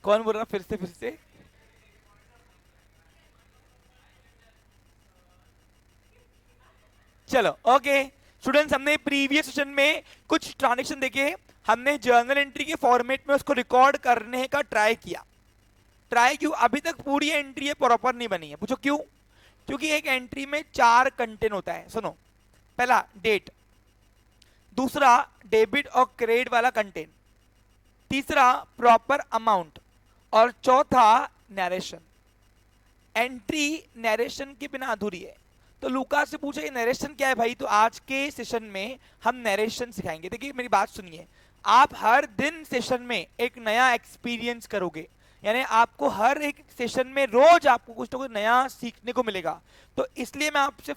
कौन बोल रहा, फिर से? चलो ओके स्टूडेंट्स, हमने प्रीवियस सेशन में कुछ ट्रांजेक्शन देखे, हमने जर्नल एंट्री के फॉर्मेट में उसको रिकॉर्ड करने का ट्राई किया। ट्राई क्यों? अभी तक पूरी एंट्री है प्रॉपर नहीं बनी है। पूछो क्यों? क्योंकि एक एंट्री में 4 कंटेंट होता है। सुनो, पहला डेट, दूसरा डेबिट और क्रेडिट वाला कंटेंट, तीसरा प्रॉपर अमाउंट, और चौथा नरेशन। एंट्री नरेशन के बिना अधूरी है। तो लूका से पूछे ये नरेशन क्या है भाई, तो आज के सेशन में हम नरेशन सिखाएंगे। देखिए मेरी बात सुनिए, आप हर दिन सेशन में एक नया एक्सपीरियंस करोगे, यानी आपको हर एक सेशन में रोज आपको कुछ ना कुछ नया सीखने को मिलेगा। तो इसलिए मैंने आपसे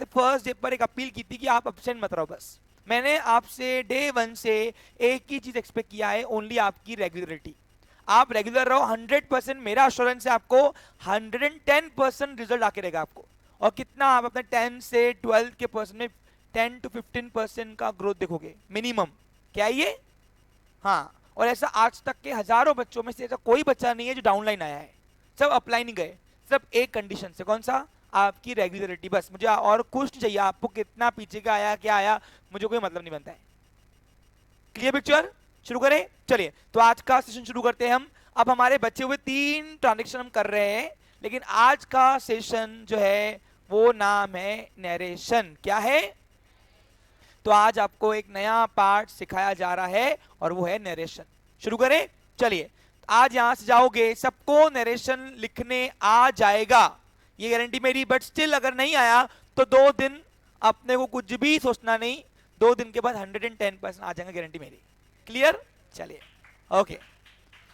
फर्स्ट डे पर एक अपील की थी कि आप अब्सेंट मत रहो। बस मैंने आपसे डे 1 से एक ही चीज एक्सपेक्ट किया है, ओनली आपकी रेगुलरिटी। आप रेगुलर रहो, 100% मेरा अश्योरेंस है आपको 110% रिजल्ट आके रहेगा आपको। और कितना आप अपने 10 से 12 के पर्सन में 10 to 15% का ग्रोथ देखोगे मिनिमम। क्या है ये? हाँ। और ऐसा आज तक के हजारों बच्चों में से ऐसा कोई बच्चा नहीं है जो डाउनलाइन आया है, सब अपलाइन नहीं गए। सब एक कंडीशन से, कौन सा? आपकी रेगुलरिटी। बस मुझे और कुछ नहीं चाहिए, आपको कितना पीछे का आया क्या आया मुझे कोई मतलब नहीं बनता है। Clear picture? शुरू करें? चलिए तो आज का सेशन शुरू करते हैं हम। अब हमारे बचे हुए 3 ट्रांजेक्शन हम कर रहे हैं, लेकिन आज का सेशन जो है वो नाम है नरेशन। क्या है? तो आज आपको एक नया पार्ट सिखाया जा रहा है और वो है नरेशन। शुरू करें? चलिए, आज यहां से जाओगे सबको नरेशन लिखने आ जाएगा, ये गारंटी मेरी। बट स्टिल अगर नहीं आया तो 2 दिन अपने को कुछ भी सोचना नहीं, 2 दिन के बाद 110% आ जाएगा, गारंटी मेरी। क्लियर? चलिए ओके,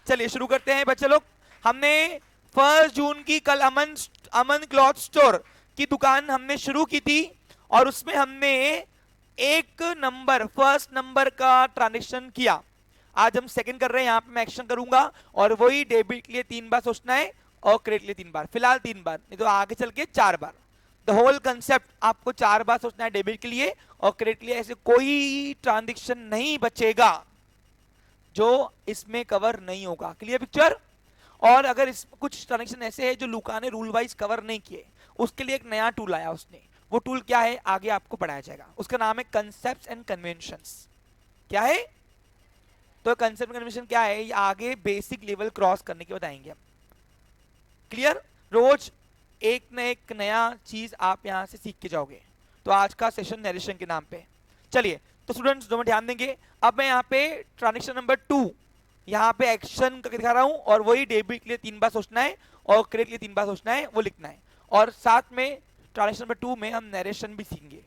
चलिए शुरू करते हैं बच्चे लोग। हमने 1 जून की कल अमन अमन क्लॉथ स्टोर की दुकान हमने शुरू की थी, और उसमें हमने एक नंबर, फर्स्ट नंबर का ट्रांजेक्शन किया। आज हम सेकंड कर रहे हैं, यहां पे मैं एक्शन करूंगा, और वही डेबिट के लिए 3 बार सोचना है और क्रेडिट के लिए 3 बार, फिलहाल 3 बार, नहीं तो आगे चल के 4 बार। द होल कंसेप्ट आपको 4 बार सोचना है डेबिट के लिए और क्रेडिट के लिए। ऐसे कोई ट्रांजेक्शन नहीं बचेगा जो इसमें कवर नहीं होगा। Clear picture? और अगर इस कुछ ट्रांजेक्शन ऐसे हैं जो लूका ने रूल वाइज कवर नहीं किए, उसके लिए एक नया टूल आया उसने। वो टूल क्या है आगे आपको पढ़ाया जाएगा, उसका नाम है कंसेप्ट एंड कन्वेंशंस। क्या है? तो कंसेप्ट कन्वेंशन क्या है, ये आगे बेसिक लेवल क्रॉस करने के बताएंगे हम। क्लियर? रोज एक न एक नया चीज आप यहां से सीख के जाओगे। तो आज का सेशन नरेशन के नाम पे। चलिए तो स्टूडेंट्स दो मिनट ध्यान देंगे। अब मैं यहाँ पे ट्रांजेक्शन नंबर 2 यहाँ पे एक्शन करके दिखा रहा हूं, और वही डेबिट के लिए 3 बार सोचना है और क्रेडिट के लिए 3 बार सोचना है, वो लिखना है। और साथ में ट्रांजेक्शन नंबर 2 में हम नरेशन भी सीखेंगे।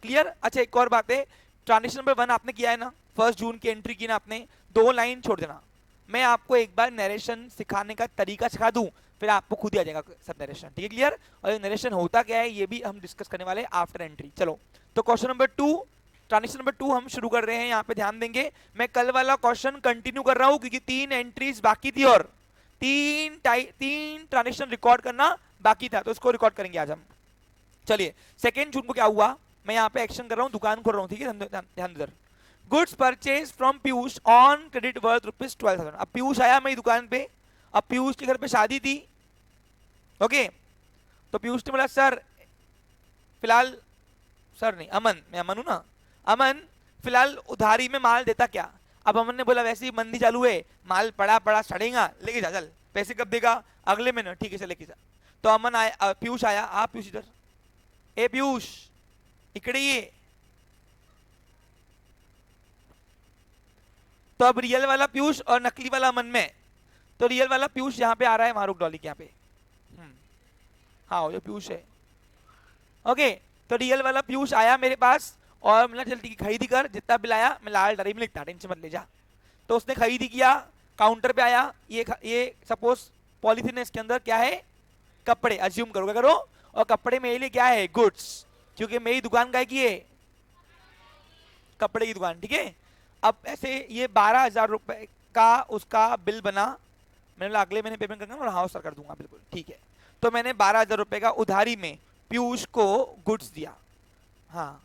क्लियर? अच्छा एक और बात है, ट्रांजेक्शन नंबर 1 आपने किया है ना, 1 जून की एंट्री की ना आपने, 2 लाइन छोड़ देना। मैं आपको एक बार नरेशन सिखाने का तरीका सिखा दूं, फिर आपको खुद ही आ जाएगा सब नरेशन। ठीक है? क्लियर? और ये नरेशन होता क्या है ये भी हम डिस्कस करने वाले हैं आफ्टर एंट्री। चलो तो क्वेश्चन नंबर 2, ट्रांजेक्शन नंबर 2 हम शुरू कर रहे हैं। यहाँ पे ध्यान देंगे, मैं कल वाला क्वेश्चन कंटिन्यू कर रहा हूँ क्योंकि 3 एंट्रीज बाकी थी और 3 ट्रांजेक्शन रिकॉर्ड करना बाकी था, तो उसको रिकॉर्ड करेंगे आज हम। चलिए 2 जून को क्या हुआ, मैं यहाँ पे एक्शन कर रहा हूँ, दुकान खोल रहा हूँ। ठीक है? ध्यान इधर। Goods purchase from Piyush on credit worth ₹12,000। अब पीयूष आया मेरी दुकान पे, अब पीयूष के घर पे शादी थी। ओके, तो पीयूष ने बोला सर फिलहाल, सर नहीं अमन, मैं अमन हूं ना, अमन फिलहाल उधारी में माल देता क्या? अब अमन ने बोला वैसे ही मंदी चालू है, माल पड़ा पड़ा सड़ेगा, लेके जा चल। पैसे कब देगा? अगले महीने। ठीक है चल लेके जा। तो अमन आया, पीयूष आया। आप पीयूष इधर, ए पीयूष इकडे ये। तो अब रियल वाला पीयूष और नकली वाला अमन में, तो रियल वाला पीयूष यहाँ पे आ रहा है, वहां रुक डॉली के यहाँ पे। हाँ ये पीयूष है। ओके, तो रियल वाला पीयूष आया मेरे पास और मैंने जल्दी की खरीदी कर, जितना बिल आया मैं लाल डायरी में लिखता, टेंशन मत ले जा। तो उसने खरीदी किया, काउंटर पे आया, ये सपोज पॉलीथीन है, इसके अंदर क्या है? कपड़े। अज्यूम करो क्या करो, और कपड़े मेरे लिए क्या है? गुड्स, क्योंकि मेरी दुकान काय की है? कपड़े की दुकान। ठीक है? अब ऐसे ये 12,000 रुपए का उसका बिल बना, मैंने बोला अगले महीने पेमेंट करूंगा, और हाँ सर कर दूंगा बिल्कुल। ठीक है, तो मैंने 12,000 रुपए का उधारी में पीयूष को गुड्स दिया। हाँ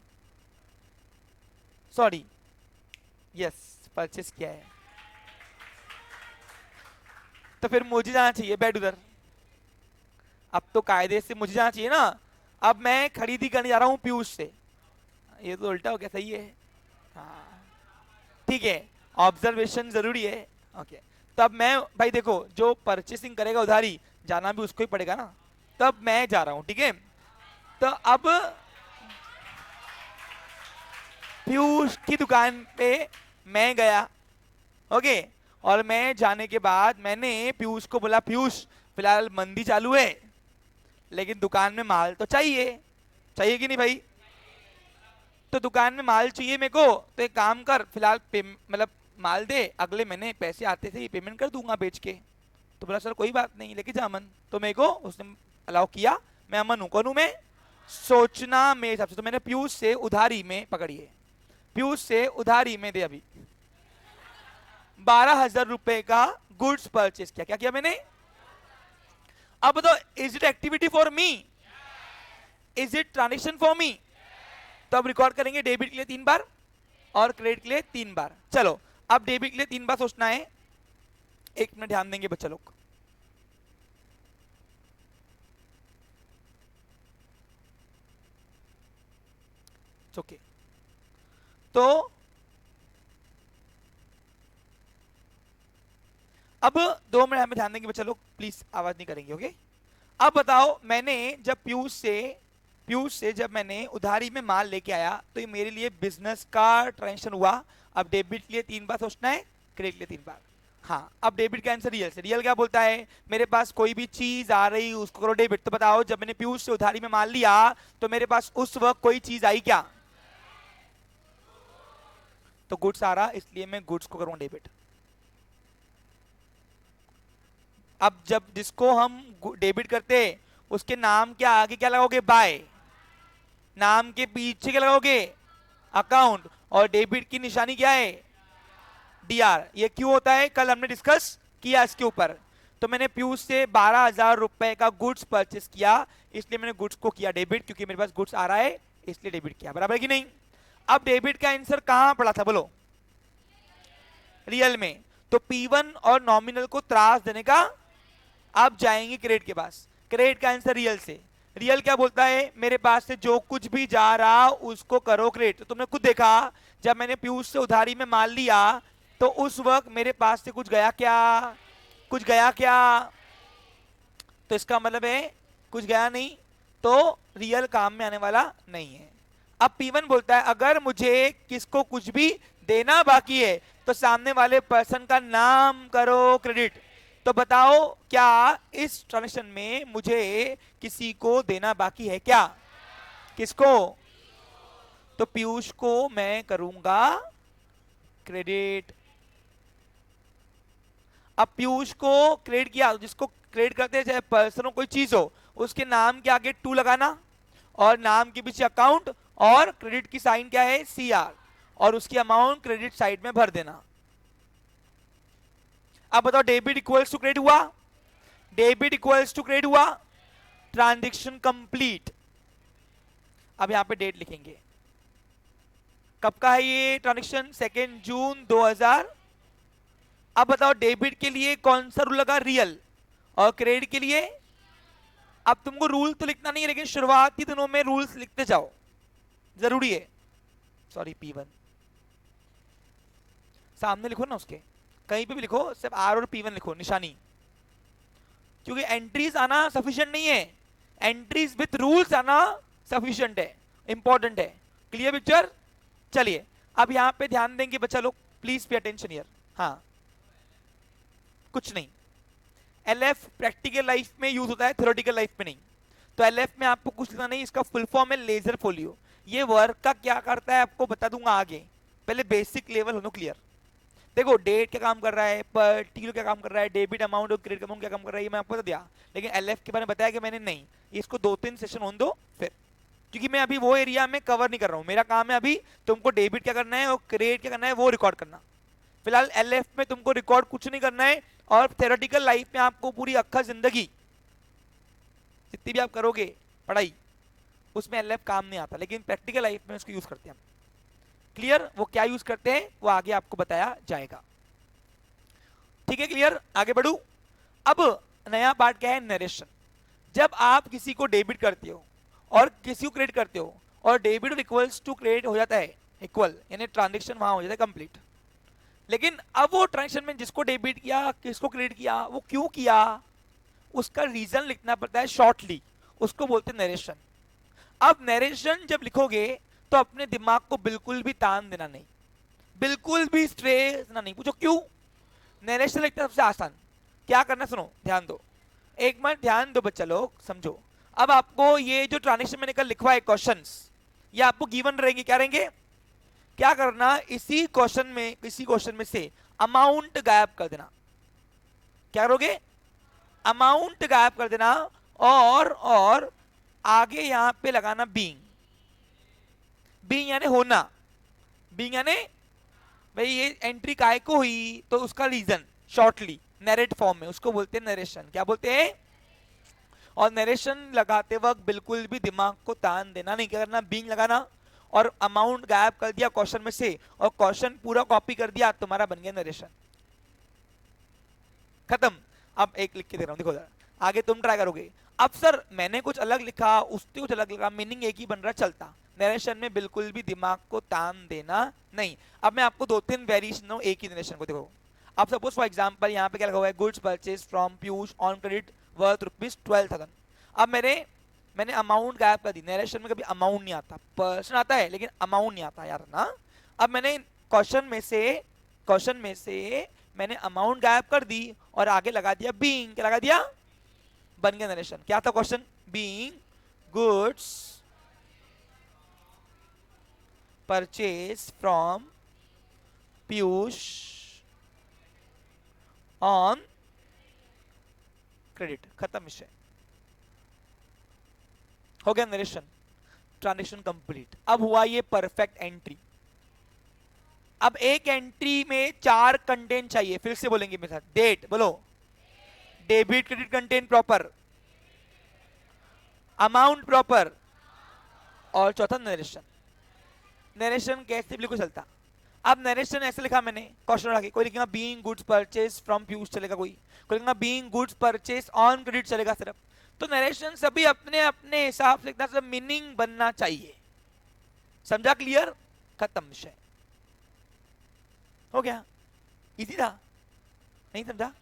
सॉरी, यस परचेस किया है। तो फिर मुझे जाना चाहिए, बैठ उधर। अब तो कायदे से मुझे जाना चाहिए ना। अब मैं खरीदी करने जा रहा हूँ पीयूष से, ये तो उल्टा हो गया, सही है। हाँ ठीक है, ऑब्जर्वेशन जरूरी है। ओके, तब मैं भाई देखो, जो परचेसिंग करेगा उधारी, जाना भी उसको ही पड़ेगा ना। तब मैं जा रहा हूं, ठीक है। तो अब पीयूष की दुकान पे मैं गया, ओके। और मैं जाने के बाद मैंने पीयूष को बोला, पीयूष फिलहाल मंदी चालू है, लेकिन दुकान में माल तो चाहिए, चाहिए कि नहीं भाई? तो दुकान में माल चाहिए मेरे को, तो एक काम कर, फिलहाल मतलब माल दे, अगले महीने पैसे आते थे, ये पेमेंट कर दूंगा बेच के। तो बोला सर कोई बात नहीं, लेके जा अमन। तो मेरे को उसने अलाउ किया, मैं अमन हूं, कौन हूं मैं? सोचना मेरे हिसाब से। तो मैंने पीयूष से उधारी में, पकड़िए, पीयूष से उधारी में दे अभी 12,000 रुपए का गुड्स परचेस किया। क्या किया मैंने? अब तो is it activity for me? Is it transaction for me? तो अब रिकॉर्ड करेंगे डेबिट के लिए 3 बार और क्रेडिट के लिए 3 बार। चलो, अब डेबिट के लिए 3 बार सोचना है। 1 मिनट ध्यान देंगे बच्चा लोग। ओके, तो अब 2 मिनट हमें ध्यान देंगे बच्चा लोग, प्लीज आवाज नहीं करेंगे, ओके। अब बताओ, मैंने जब पीयूष से जब मैंने उधारी में माल लेके आया, तो ये मेरे लिए बिजनेस का ट्रांजेक्शन हुआ। अब डेबिट के लिए 3 बार सोचना है, क्रेडिट के लिए 3 बार। हाँ, अब डेबिट का आंसर रियल से। रियल क्या बोलता है? मेरे पास कोई भी चीज आ रही उसको करो डेबिट। तो बताओ, जब मैंने पीयूष से उधारी में माल लिया, तो मेरे पास उस वक्त कोई चीज आई क्या? तो गुड्स आ रहा, इसलिए मैं गुड्स को करूंगा डेबिट। अब जब जिसको हम डेबिट करते, उसके नाम के आगे क्या लगाओगे? बाय। नाम के पीछे क्या लगाओगे? अकाउंट। और डेबिट की निशानी क्या है? डीआर। ये क्यों होता है? कल हमने डिस्कस किया इसके ऊपर। तो मैंने पीयूष से 12,000 रुपए का गुड्स परचेस किया, इसलिए मैंने गुड्स को किया डेबिट, क्योंकि मेरे पास गुड्स आ रहा है, इसलिए डेबिट किया। बराबर कि नहीं? अब डेबिट का आंसर कहां पड़ा था बोलो? रियल में। तो P1 और नॉमिनल को त्रास देने का, अब जाएंगे क्रेडिट के पास। क्रेडिट का आंसर रियल से। रियल क्या बोलता है? मेरे पास से जो कुछ भी जा रहा उसको करो क्रेडिट। तो तुमने खुद देखा, जब मैंने पीयूष से उधारी में माल लिया, तो उस वक्त मेरे पास से कुछ गया क्या? कुछ गया क्या? तो इसका मतलब है कुछ गया नहीं, तो रियल काम में आने वाला नहीं है। अब P1 बोलता है, अगर मुझे किसको कुछ भी देना बाकी है, तो सामने वाले पर्सन का नाम करो क्रेडिट। तो बताओ, क्या इस ट्रांजेक्शन में मुझे किसी को देना बाकी है क्या? किसको? तो पीयूष को मैं करूंगा क्रेडिट। अब पीयूष को क्रेडिट किया, जिसको क्रेडिट करते हैं, चाहे पर्सन हो कोई चीज हो, उसके नाम के आगे 2 लगाना, और नाम के पीछे अकाउंट, और क्रेडिट की साइन क्या है? CR, और उसकी अमाउंट क्रेडिट साइड में भर देना। अब बताओ, डेबिट इक्वल्स टू क्रेडिट हुआ, डेबिट इक्वल्स टू क्रेडिट हुआ, ट्रांजैक्शन कंप्लीट। अब यहां पे डेट लिखेंगे, कब का है ये ट्रांजैक्शन? 2 जून 2000। अब बताओ, डेबिट के लिए कौन सा रूल लगा? रियल। और क्रेडिट के लिए, अब तुमको रूल तो लिखना नहीं है, लेकिन शुरुआती दिनों में रूल्स लिखते जाओ, जरूरी है। सॉरी, P1 सामने लिखो ना, उसके कहीं पे भी लिखो, सिर्फ R और P1 लिखो, निशानी। क्योंकि एंट्रीज आना सफिशिएंट नहीं है, एंट्रीज विथ रूल्स आना सफिशिएंट है, इंपॉर्टेंट है। Clear picture? चलिए, अब यहां पे ध्यान देंगे बच्चा लोग, प्लीज पे अटेंशन हियर। हाँ, कुछ नहीं, LF प्रैक्टिकल लाइफ में यूज होता है, थ्योरेटिकल लाइफ में नहीं। तो LF में आपको कुछ लिखना नहीं, इसका फुल फॉर्म है लेजर फोलियो। ये वर्क का क्या करता है आपको बता दूंगा आगे, पहले बेसिक लेवल होना क्लियर। देखो, डेट क्या काम कर रहा है, पर्टिकुलर क्या काम कर रहा है, डेबिट अमाउंट और क्रेडिट अमाउंट क्या काम कर रहा है, ये मैं आपको बता दिया। लेकिन LF के बारे में बताया कि मैंने नहीं, इसको 2-3 सेशन होने दो फिर, क्योंकि मैं अभी वो एरिया में कवर नहीं कर रहा हूँ। मेरा काम है अभी तुमको डेबिट क्या करना है और क्रेडिट क्या करना है वो रिकॉर्ड करना। फिलहाल LF में तुमको रिकॉर्ड कुछ नहीं करना है, और थ्योरेटिकल लाइफ में आपको पूरी अक्खा जिंदगी जितनी भी आप करोगे पढ़ाई, उसमें LF काम नहीं आता, लेकिन प्रैक्टिकल लाइफ में उसको यूज करते हैं हम। क्लियर? वो क्या यूज करते हैं वो आगे आपको बताया जाएगा। ठीक है, क्लियर? आगे बढ़ू। अब नया पार्ट क्या है, नरेशन। जब आप किसी को डेबिट करते हो और किसी को क्रेडिट करते हो और डेबिट और इक्वल्स टू क्रेडिट हो जाता है इक्वल, यानी ट्रांजेक्शन वहां हो जाता है कंप्लीट। लेकिन अब वो ट्रांजेक्शन में जिसको डेबिट किया किसको क्रेडिट किया वो क्यों किया उसका रीजन लिखना पड़ता है शॉर्टली, उसको बोलते हैं नरेशन। अब नरेशन जब लिखोगे तो अपने दिमाग को बिल्कुल भी तान देना नहीं, बिल्कुल भी स्ट्रेस ना नहीं। पूछो क्यों, नरेशन लिखना सबसे आसान। क्या करना सुनो ध्यान दो, एक मिनट ध्यान दो बच्चा लोग समझो। अब आपको ये जो ट्रांजेक्शन मैंने कल लिखवा है क्वेश्चंस, ये आपको गिवन रहेंगे, क्या रहेंगे, क्या करना इसी क्वेश्चन में से अमाउंट गायब कर देना। क्या करोगे, अमाउंट गायब कर देना और आगे यहां पे लगाना बीइंग। बीइंग यानी होना, बीइंग यानी भाई ये एंट्री काय को हुई तो उसका रीजन शॉर्टली नरेट फॉर्म में, उसको बोलते हैं नरेशन। क्या बोलते हैं, और नरेशन लगाते वक्त बिल्कुल भी दिमाग को तान देना नहीं, क्या करना, बीइंग लगाना और अमाउंट गायब कर दिया क्वेश्चन में से और क्वेश्चन पूरा कॉपी कर दिया, तुम्हारा बन गया नरेशन, खत्म। अब एक लिख के दे रहा हूं, देखो जरा आगे तुम ट्राई करोगे। अब सर मैंने कुछ अलग लिखा उसने कुछ अलग लिखा, मीनिंग एक ही बन रहा, चलता। नरेशन में बिल्कुल भी दिमाग को तान देना नहीं। अब मैं आपको 2-3 वेरिएशन दूं एक ही नरेशन को, देखो। अब सपोज फॉर एग्जांपल यहाँ पे क्या लगा हुआ है, goods purchase from Piyush on credit worth ₹12,000। अब मैंने अमाउंट गायब कर दी। नरेशन में कभी अमाउंट नहीं आता, पर्सन आता है लेकिन अमाउंट नहीं आता यार ना। अब मैंने क्वेश्चन में से मैंने अमाउंट गायब कर दी और आगे लगा दिया बीइंग। क्या लगा दिया, बन गया नरेशन। क्या था question, being goods purchase from Piyush on credit, खत्म विषय, हो गया नरेशन, ट्रांजेक्शन कंप्लीट। अब हुआ ये परफेक्ट एंट्री। अब एक एंट्री में 4 कंटेंट चाहिए, फिर से बोलेंगे मेरे साथ, डेट बोलो, debit credit content proper, amount proper और चौथा नरेशन। नरेशन कैसे बिल्कुल चलता। अब नरेशन ऐसे लिखा मैंने क्वेश्चन रखा, कोई लिखेगा being goods purchase from Piyush चलेगा, कोई लिखेगा being goods purchase on credit चलेगा सिर्फ। तो नरेशन सभी अपने अपने हिसाब से लिखना, सब मीनिंग बनना चाहिए, समझा, क्लियर, खत्म विषय, हो गया, इजी था, नहीं समझा,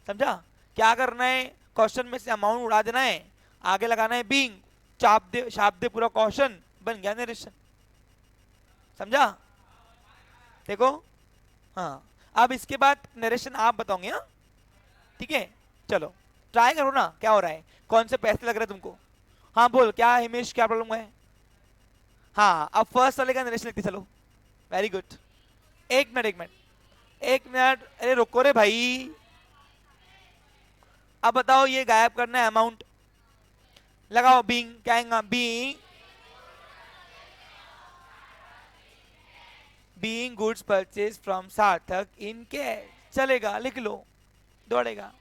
समझा। क्या करना है, क्वेश्चन में से अमाउंट उड़ा देना है, आगे लगाना है बीइंग, छाप दे पूरा क्वेश्चन, बन गया नरेशन, समझा। देखो हाँ, अब इसके बाद नरेशन आप बताओगे, हाँ ठीक है, चलो ट्राई करो ना, क्या हो रहा है, कौन से पैसे लग रहे हैं तुमको। हाँ बोल, क्या हिमेश, क्या प्रॉब्लम है। हाँ अब फर्स्ट वाले का नरेशन लिखते चलो, वेरी गुड। एक मिनट, अरे रुको रे भाई। अब बताओ ये गायब करना है अमाउंट, लगाओ बीइंग, क्या आएगा, बीइंग गुड्स परचेज फ्रॉम सार्थक इन कैश, चलेगा, लिख लो, दौड़ेगा,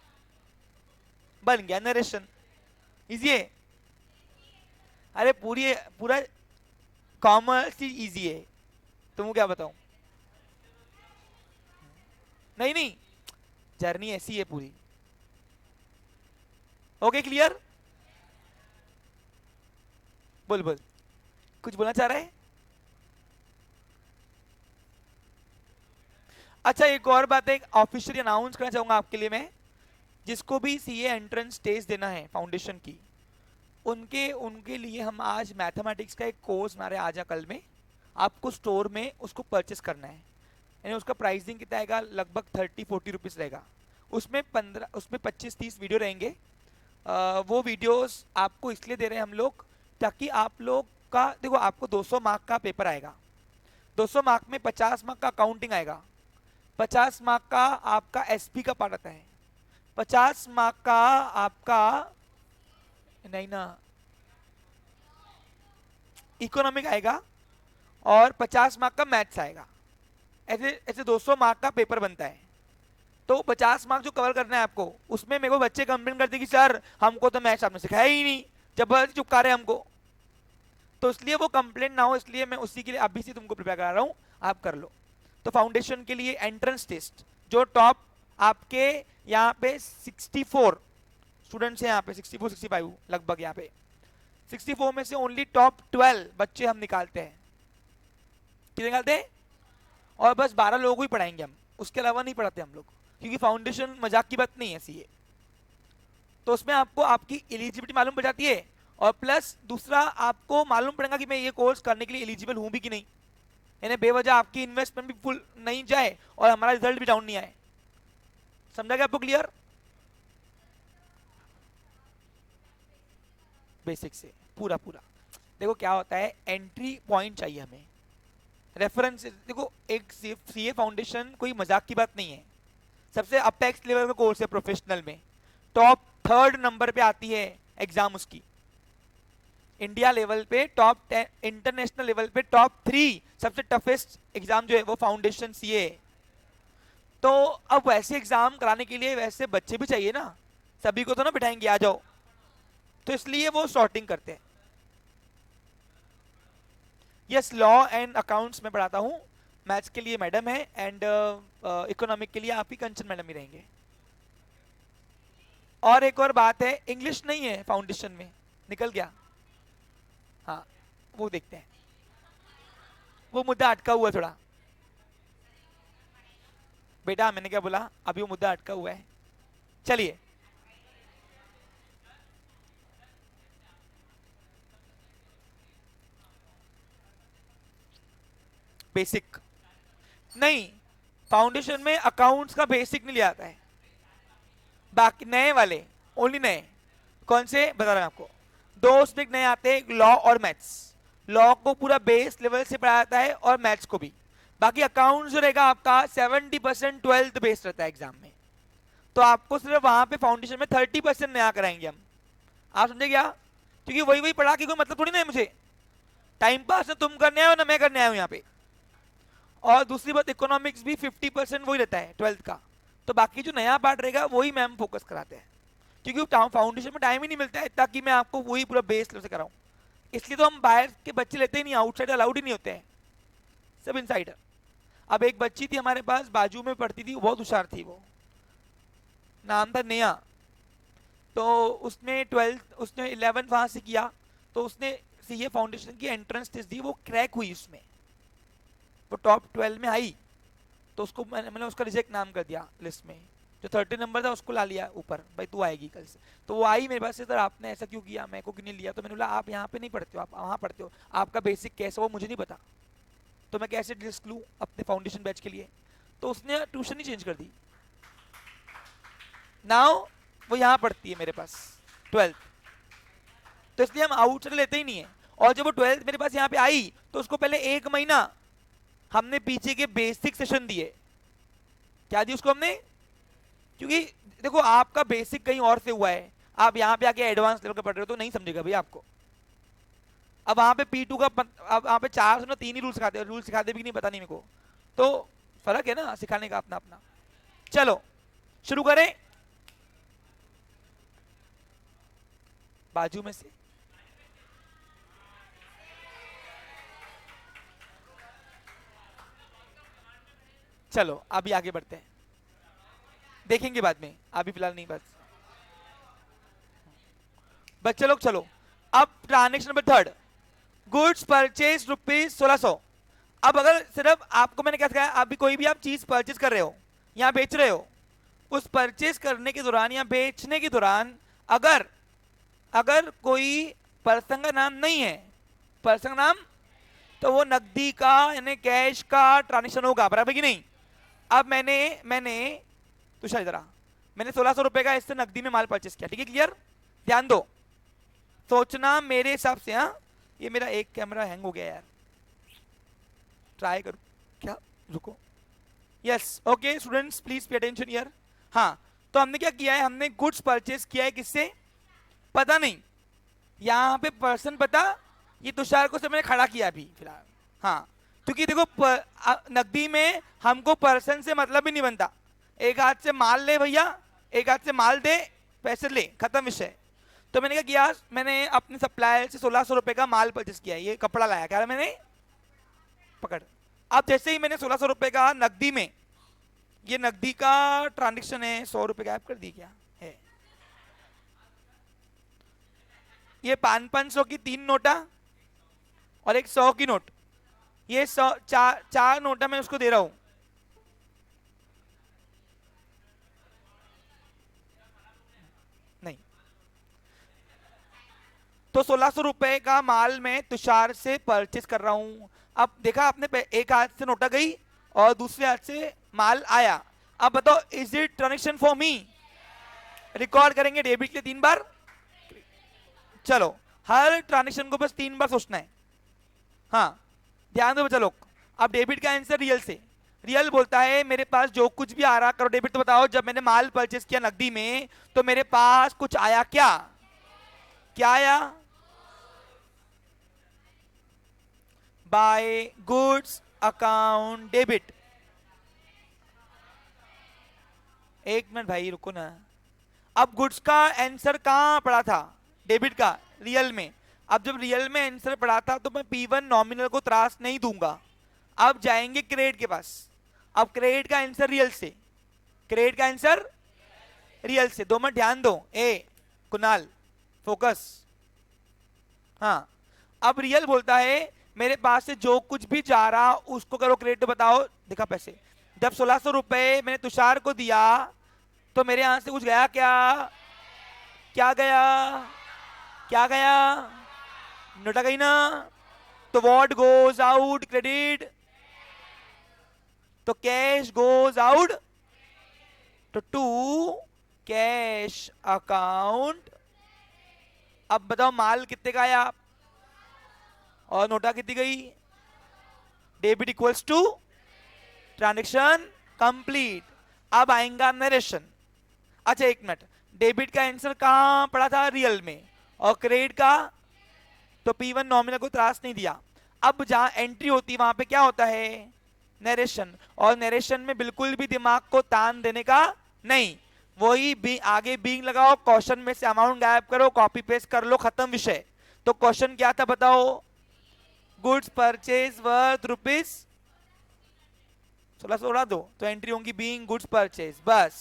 बन गया नरेशन, इजी है। अरे पूरा कॉमर्स चीज इजी है, तुमको क्या बताऊं। नहीं, जर्नी ऐसी है पूरी, ओके क्लियर। बोल कुछ बोलना चाह रहा है। अच्छा एक और बात है, ऑफिशियली अनाउंस करना चाहूंगा आपके लिए मैं, जिसको भी सीए एंट्रेंस टेस्ट देना है फाउंडेशन की, उनके लिए हम आज मैथमेटिक्स का एक कोर्स बना रहे हैं आज या कल में। आपको स्टोर में उसको परचेस करना है, यानी उसका प्राइसिंग कितना आएगा, लगभग 30-40 रुपीज़ रहेगा। उसमें 25-30 वीडियो रहेंगे। वो वीडियोस आपको इसलिए दे रहे हैं हम लोग ताकि आप लोग का, देखो आपको 200 मार्क का पेपर आएगा, 200 मार्क में 50 मार्क का अकाउंटिंग आएगा, 50 मार्क का आपका एसपी का पार्ट आता है, 50 मार्क का आपका नहीं ना इकोनॉमिक आएगा और 50 मार्क का मैथ्स आएगा। ऐसे 200 मार्क का पेपर बनता है। तो 50 मार्क जो कवर करना है आपको, उसमें मेरे को बच्चे कंप्लेन करते कि सर हमको तो मैथ्स आपने सिखाया ही नहीं, जबरदस्ती चिपका रहे हमको। तो इसलिए वो कंप्लेन ना हो, इसलिए मैं उसी के लिए अभी से तुमको प्रिपेयर करा रहा हूँ, आप कर लो। तो फाउंडेशन के लिए एंट्रेंस टेस्ट, जो टॉप आपके यहाँ पे 64 स्टूडेंट्स हैं, यहाँ पे 64-65 लगभग, यहाँ पे 64 में से ओनली टॉप 12 बच्चे हम निकालते हैं। कितने निकालते हैं? और बस 12 लोगों को ही पढ़ाएंगे हम, उसके अलावा नहीं पढ़ाते हम लोग, क्योंकि फाउंडेशन मजाक की बात नहीं है सीए। तो उसमें आपको आपकी एलिजिबिलिटी मालूम पड़ जाती है, और प्लस दूसरा आपको मालूम पड़ेगा कि मैं ये कोर्स करने के लिए एलिजिबल हूं भी कि नहीं, यानी बेवजह आपकी इन्वेस्टमेंट भी फुल नहीं जाए और हमारा रिजल्ट भी डाउन नहीं आए। समझा गया आपको? क्लियर? बेसिक से पूरा पूरा। देखो क्या होता है, एंट्री पॉइंट चाहिए हमें, रेफरेंस। देखो एक सीए फाउंडेशन कोई मजाक की बात नहीं है, सबसे अपेक्स लेवल का कोर्स है प्रोफेशनल में, टॉप 3rd नंबर पे आती है एग्जाम उसकी, इंडिया लेवल पे टॉप 10, इंटरनेशनल लेवल पे टॉप 3 सबसे टफेस्ट एग्जाम जो है वो फाउंडेशन सीए। तो अब वैसे एग्जाम कराने के लिए वैसे बच्चे भी चाहिए ना, सभी को तो ना बिठाएंगे आ जाओ, तो इसलिए वो सॉर्टिंग करते हैं। यस, लॉ एंड अकाउंट्स में पढ़ाता हूँ, मैथ्स के लिए मैडम है, एंड इकोनॉमिक के लिए आप ही कंचन मैडम ही रहेंगे। और एक और बात है, इंग्लिश नहीं है फाउंडेशन में, निकल गया। हाँ वो देखते हैं, वो मुद्दा अटका हुआ है थोड़ा। बेटा मैंने क्या बोला, अभी वो मुद्दा अटका हुआ है। चलिए बेसिक नहीं, फाउंडेशन में अकाउंट्स का बेसिक नहीं लिया जाता है, बाकी नए वाले ओनली नए। कौन से बता रहा हूं आपको, 2 सब्जेक्ट नए आते हैं, लॉ और मैथ्स। लॉ को पूरा बेस लेवल से पढ़ाया जाता है और मैथ्स को भी। बाकी अकाउंट्स जो रहेगा आपका 70% 12th बेस्ड रहता है एग्जाम में, तो आपको सिर्फ वहां पे फाउंडेशन में 30% नया कराएंगे हम। आप समझे क्या? क्योंकि वही वही पढ़ा के कोई मतलब थोड़ी ना है मुझे, टाइम पास ना तुम करने आए हो ना मैं करने आया हूं यहाँ पे। और दूसरी बात, इकोनॉमिक्स भी 50% वही रहता है 12th का, तो बाकी जो नया पार्ट रहेगा वही मैम फोकस कराते हैं, क्योंकि फाउंडेशन में टाइम ही नहीं मिलता है ताकि मैं आपको वही पूरा बेस लेवल से कराऊं। इसलिए तो हम बाहर के बच्चे लेते ही नहीं, आउटसाइडर अलाउड ही नहीं होते हैं, सब इनसाइडर। अब एक बच्ची थी हमारे पास, बाजू में पढ़ती थी, बहुत होशियार थी, वो नाम था नेहा। तो उसने 12th, उसने 11th वहां से किया, तो उसने सीए फाउंडेशन की एंट्रेंस टेस्ट दी, वो क्रैक हुई उसमें, वो टॉप 12 में आई। तो उसको मैंने उसका रिजेक्ट नाम कर दिया लिस्ट में, जो 30 नंबर था उसको ला लिया ऊपर, भाई तू आएगी कल से। तो वो आई मेरे पास से, सर आपने ऐसा क्यों किया, मेरे को क्यों नहीं लिया? तो मैंने बोला आप यहाँ पे नहीं पढ़ते हो, आप वहाँ पढ़ते हो, आपका बेसिक कैसा वो मुझे नहीं पता, तो मैं कैसे रिस्क लूँ अपने फाउंडेशन बैच के लिए? तो उसने ट्यूशन ही चेंज कर दी, नाउ वो यहाँ पढ़ती है मेरे पास 12th। तो इसलिए हम आउटसाइडर लेते ही नहीं है। और जब वो 12th मेरे पास यहाँ पे आई, तो उसको पहले 1 महीना हमने पीछे के बेसिक सेशन दिए। क्या दी उसको हमने? क्योंकि देखो आपका बेसिक कहीं और से हुआ है, आप यहाँ पे आके एडवांस लेवल का पढ़ रहे हो तो नहीं समझेगा भैया आपको। अब वहां पे P2 का अब वहां पे 4 से 3 ही रूल सिखाते हैं, रूल सिखाते भी नहीं, पता नहीं मेरे को, तो फर्क है ना सिखाने का अपना अपना। चलो शुरू करें, बाजू में से। चलो अभी आगे बढ़ते हैं, देखेंगे बाद में, अभी फिलहाल नहीं। बस बच्चे लोग चलो, अब ट्रांजेक्शन नंबर 3, गुड्स परचेज ₹1600। अब अगर सिर्फ आपको मैंने क्या सिखाया, अभी कोई भी आप चीज परचेज कर रहे हो, यहाँ बेच रहे हो, उस परचेज करने के दौरान या बेचने के दौरान अगर अगर कोई पर्सन का नाम नहीं है, पर्सन का नाम, तो वो नकदी का यानी कैश का ट्रांजेक्शन होगा, बराबर कि नहीं? अब मैंने तुषार इधर आ, मैंने 1600 रुपए का इससे नकदी में माल परचेस किया, ठीक है? क्लियर? ध्यान दो, सोचना मेरे हिसाब से। हाँ ये मेरा एक कैमरा हैंग हो गया यार, ट्राई करो क्या, रुको। Yes okay students please pay attention here. हाँ तो हमने क्या किया है, हमने गुड्स परचेस किया है, किससे पता नहीं, यहाँ पे पर्सन पता, ये तुषार को से मैंने खड़ा किया अभी फिलहाल। हाँ क्योंकि देखो नकदी में हमको पर्सन से मतलब ही नहीं बनता, एक हाथ से माल ले भैया, एक हाथ से माल दे पैसे ले, खत्म विषय। तो मैंने क्या किया, मैंने अपने सप्लायर से 1600 रुपए का माल परचेस किया, ये कपड़ा लाया, क्या मैंने पकड़। अब जैसे ही मैंने 1600 रुपए का नकदी में ये नकदी का ट्रांजेक्शन है, 100 रुपए गायब कर दी क्या है? ये 500 की 3 नोटा और एक 100 की नोट, ये 100 चार नोटा मैं उसको दे रहा हूं। नहीं, तो 1600 रुपए का माल मैं तुषार से परचेस कर रहा हूं। अब देखा आपने, एक हाथ से नोटा गई और दूसरे हाथ से माल आया। अब बताओ, is it transaction for me? Record करेंगे डेबिट के लिए 3 बार। चलो, हर ट्रांजेक्शन को बस 3 बार सोचना है। हाँ, ध्यान दो बच्चा लोग। अब डेबिट का आंसर रियल से। रियल बोलता है मेरे पास जो कुछ भी आ रहा करो डेबिट। तो बताओ, जब मैंने माल परचेस किया नकदी में तो मेरे पास कुछ आया क्या? क्या आया? By goods account debit. एक मिनट भाई रुको ना। अब गुड्स का आंसर कहां पड़ा था? डेबिट का, रियल में। अब जब रियल में आंसर पड़ा था तो मैं P1 नॉमिनल को त्रास नहीं दूंगा। अब जाएंगे क्रेडिट के पास। अब क्रेडिट का आंसर रियल से, क्रेडिट का आंसर रियल से। 2 मिनट ध्यान दो। ए कुणाल फोकस। हाँ, अब रियल बोलता है मेरे पास से जो कुछ भी जा रहा उसको करो क्रेडिट। तो बताओ, देखा पैसे जब 1600 रुपए मैंने तुषार को दिया तो मेरे यहां से कुछ गया क्या? क्या गया? क्या गया? नोटा गई ना? तो व्हाट गोज आउट? क्रेडिट। तो cash goes out to cash account. अब बताओ माल कितने का आया और नोटा कितनी गई? Debit equals to transaction complete. अब आएगा नरेशन। अच्छा एक मिनट, डेबिट का आंसर कहां पड़ा था? रियल में। और क्रेडिट का तो P1 नॉमिनल को त्रास नहीं दिया। अब जहां एंट्री होती है वहां पे क्या होता है? नरेशन। और नरेशन में बिल्कुल भी दिमाग को तान देने का नहीं। वही आगे बीइंग लगाओ, क्वेश्चन में से अमाउंट गायब करो, कॉपी पेस्ट कर लो, खत्म विषय। तो क्वेश्चन क्या था बताओ? गुड्स परचेज वर्थ रुपीज 1600 उड़ा दो तो एंट्री होंगी बीइंग गुड्स परचेज। बस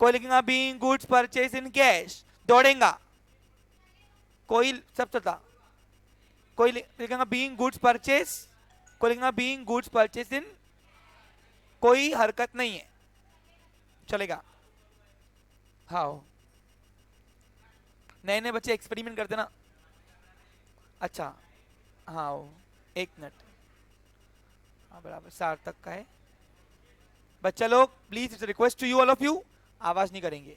कोई लिखेगा being goods purchase in cash, दौड़ेगा कोई, सब चलता। कोई लिखेगा बीइंग गुड्स परचेज, कोई लिखेगा बीइंग गुड्स परचेज इन, कोई हरकत नहीं है, चलेगा। हाँ, नए नए बच्चे एक्सपेरिमेंट करते ना। अच्छा हाँ, एक मिनट। हाँ बराबर, सार्थक का है। बच्चा लोग please, it's request to you all of you, आवाज नहीं करेंगे,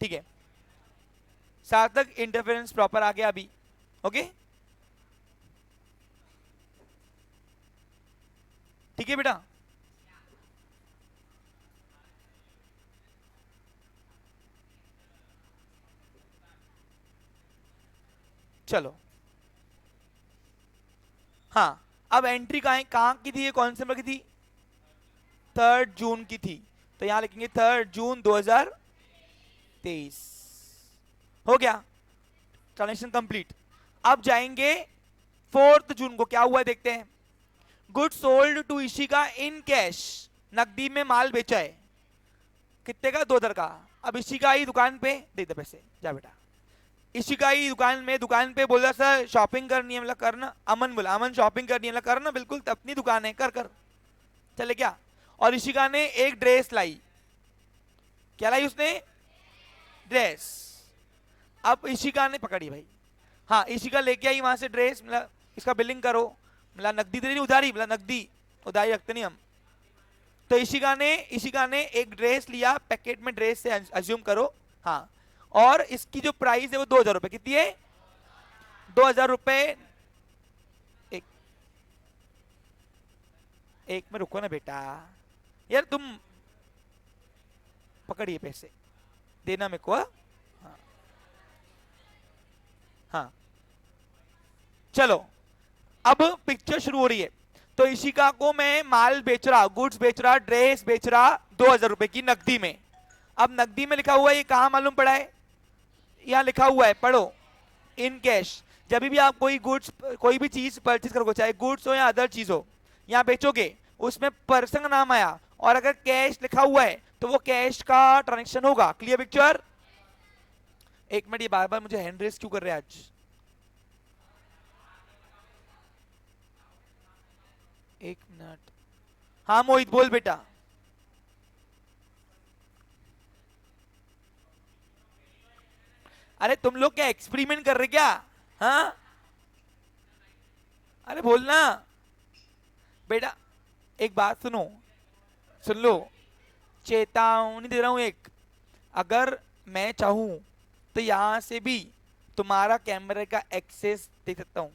ठीक है? सार्थक इंटरफेरेंस प्रॉपर आ गया अभी, ओके? ठीक है बेटा। चलो हाँ, अब एंट्री कहां की थी? ये कौन से नंबर की थी? 3 जून की थी। तो यहां लिखेंगे 3 जून 2023। हो गया, ट्रांजेक्शन कंप्लीट। अब जाएंगे 4 जून को, क्या हुआ देखते हैं। Good sold to Ishika in cash, नकदी में माल बेचा है। कितने का? 2000 का। अब इशिका आई दुकान पे, दे दे पैसे, जा बेटा। इशिका आई दुकान पे बोला सर शॉपिंग करनी है, मतलब करना। अमन बोला, अमन शॉपिंग करनी है, मतलब करना, बिल्कुल अपनी दुकान है, कर कर चले क्या। और इशिका ने एक ड्रेस लाई। क्या लाई उसने? ड्रेस। अब इशिका ने पकड़ी भाई, हाँ इशिका लेके आई वहां से ड्रेस, मतलब इसका बिलिंग करो। मतलब नकदी तो नहीं, उधारी, मतलब नकदी, उधारी रखते नहीं हम। तो इशिका ने एक ड्रेस लिया, पैकेट में ड्रेस से अज्यूम करो, हाँ। और इसकी जो प्राइस है वो 2000 रुपए। कितनी है? 2000 रुपए। एक एक में रुको ना बेटा, यार तुम पकड़िए पैसे, देना मेरे को। हाँ हाँ, चलो अब पिक्चर शुरू हो रही है। तो इशिका को मैं माल बेच रहा, गुड्स बेच रहा, ड्रेस बेच रहा 2000 रुपए की नकदी में। अब नकदी में लिखा हुआ है, ये कहां मालूम पड़ा है? यहां लिखा हुआ है, पढ़ो, इन कैश। जब भी आप कोई गुड्स, कोई भी चीज परचेज करोगे, चाहे गुड्स हो या अदर चीज हो, यहाँ बेचोगे, उसमें पर्सन का नाम आया और अगर कैश लिखा हुआ है तो वो कैश का ट्रांजेक्शन होगा। Clear picture? एक मिनट, ये बार बार मुझे हैंड रेस क्यों कर रहे हैं आज? एक मिनट। हाँ मोहित बोल बेटा। अरे तुम लोग क्या एक्सपेरिमेंट कर रहे क्या? हाँ, अरे बोलना बेटा। एक बात सुनो, सुन लो, चेतावनी दे रहा हूं एक। अगर मैं चाहूं तो यहां से भी तुम्हारा कैमरे का एक्सेस दे सकता हूं।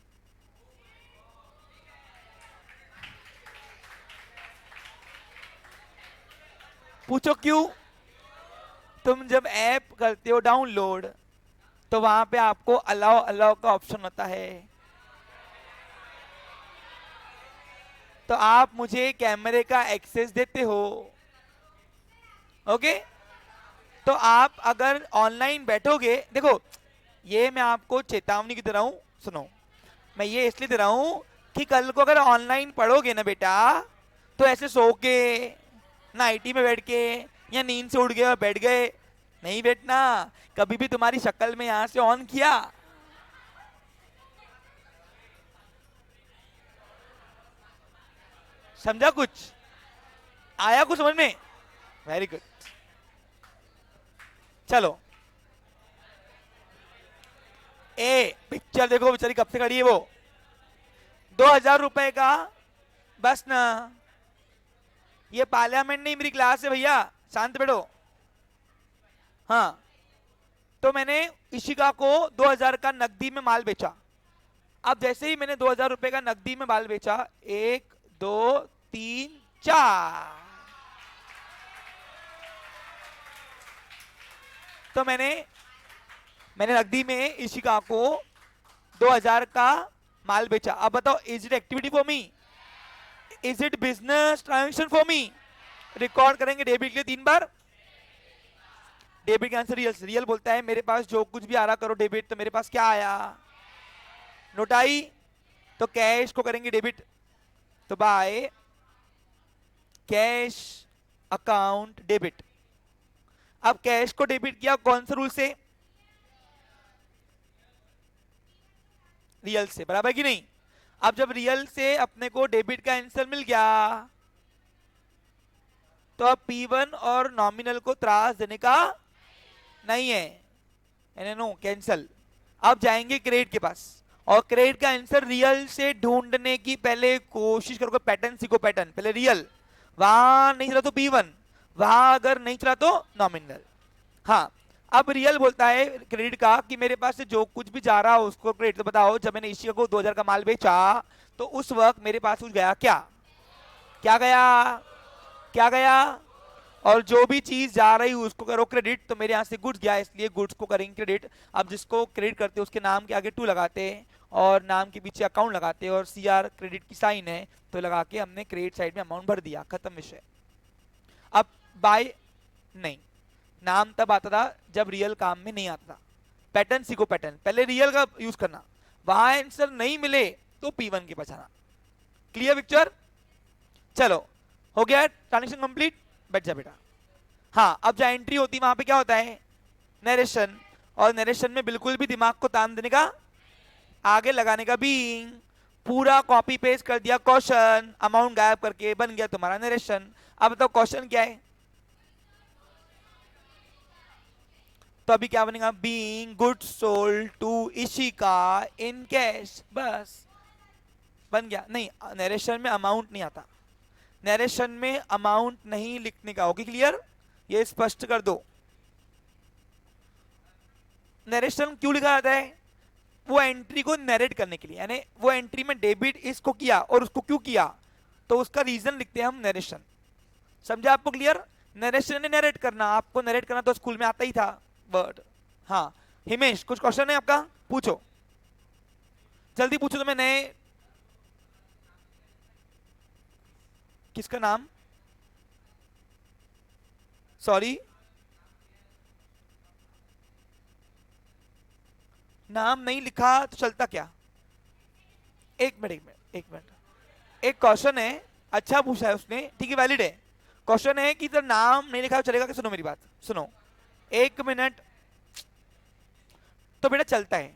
पूछो क्यों? तुम जब ऐप करते हो डाउनलोड तो वहां पे आपको अलाउ अलाउ का ऑप्शन होता है, तो आप मुझे कैमरे का एक्सेस देते हो। ओके, तो आप अगर ऑनलाइन बैठोगे, देखो ये मैं आपको चेतावनी की दे रहा हूं, सुनो। मैं ये इसलिए दे रहा हूं कि कल को अगर ऑनलाइन पढ़ोगे ना बेटा, तो ऐसे सो के, नाइटी में बैठ के, या नींद से उठ गए और बैठ गए, नहीं बैठना। कभी भी तुम्हारी शक्ल में यहां से ऑन किया, समझा? कुछ आया कुछ समझ में? Very good. चलो, ए पिक्चर देखो, बेचारी कब से खड़ी है वो। 2,000 रुपए का, बस ना। ये पार्लियामेंट नहीं, मेरी क्लास है भैया, शांत बैठो। हाँ, तो मैंने इशिका को 2,000 का नकदी में माल बेचा। अब जैसे ही मैंने 2,000 रुपए का नकदी में माल बेचा, 1, 2, 3, 4, तो मैंने नकदी में इशिका को 2,000 का माल बेचा। अब बताओ, is it activity for me? Is it business transaction for me? Record करेंगे डेबिट के लिए 3 बार। डेबिट का आंसर रियल। रियल बोलता है मेरे पास जो कुछ भी आ रहा करो डेबिट, तो मेरे पास क्या आया? नोट आई। तो कैश को करेंगे डेबिट, तो बाय कैश अकाउंट डेबिट। अब कैश को डेबिट किया कौन से रूल से? रियल से, बराबर कि नहीं? अब जब रियल से अपने को डेबिट का आंसर मिल गया, तो अब P1 और नॉमिनल को त्रास देने का नहीं है, नो, कैंसल। अब जाएंगे क्रेडिट के पास, और क्रेडिट का आंसर रियल से ढूंढने की पहले कोशिश करोगे। पैटर्न सीखो, पैटर्न पहले रियल, वहां नहीं चला तो P1, वहां अगर नहीं चला तो नॉमिनल। हाँ, अब रियल बोलता है क्रेडिट का कि मेरे पास से जो कुछ भी जा रहा है उसको क्रेडिट। तो बताओ, जब मैंने इशिका को 2,000 का माल बेचा, तो उस वक्त मेरे पास कुछ गया क्या? क्या गया? क्या गया? और जो भी चीज जा रही है उसको करो क्रेडिट, तो मेरे यहां से गुड्स गया, इसलिए गुड्स को करेंगे क्रेडिट। अब जिसको क्रेडिट करते हैं उसके नाम के आगे 2 लगाते हैं, और नाम के पीछे अकाउंट लगाते हैं, और CR क्रेडिट की साइन है, तो लगा के हमने क्रेडिट साइड में अमाउंट भर दिया, खत्म विषय। अब बाय नहीं, नाम तब आता था जब रियल काम में नहीं आता था। पैटर्न सीखो, पैटर्न पहले रियल का यूज करना, वहां आंसर नहीं मिले तो P1 के पास आना। Clear picture? चलो, हो गया ट्रांजेक्शन कंप्लीट, बैठ जा बेटा। हाँ, अब जहां एंट्री होती है वहां पे क्या होता है? नरेशन। और नरेशन में बिल्कुल भी दिमाग को तान देने का, आगे लगाने का बीइंग, पूरा कॉपी पेस्ट कर दिया क्वेश्चन, अमाउंट गायब करके बन गया तुम्हारा नरेशन। अब बताओ क्वेश्चन क्या है? तो अभी क्या बनेगा? Being goods sold to Ishika in cash, बस बन गया। नहीं, नरेशन में अमाउंट नहीं आता, नरेशन में अमाउंट नहीं लिखने का। Okay clear? ये स्पष्ट कर दो। नरेशन क्यों लिखा जाता है? वो एंट्री को नरेट करने के लिए, यानी वो एंट्री में डेबिट इसको किया और उसको क्यों किया, तो उसका रीजन लिखते हैं हम नरेशन। समझा आपको? क्लियर? नरेशन ने नरेट करना, आपको नरेट करना तो स्कूल में आता ही था वर्ड। हाँ, हिमेश कुछ क्वेश्चन है आपका? पूछो, जल्दी पूछो। तो मैं नए, किसका नाम? सॉरी, नाम नहीं लिखा तो चलता क्या? एक मिनट, एक मिनट, एक मिनट। एक क्वेश्चन है, अच्छा पूछा है उसने, ठीक है, वैलिड है। क्वेश्चन है कि तो नाम नहीं लिखा है चलेगा कि? सुनो मेरी बात, सुनो 1 मिनट, तो बेटा चलता है,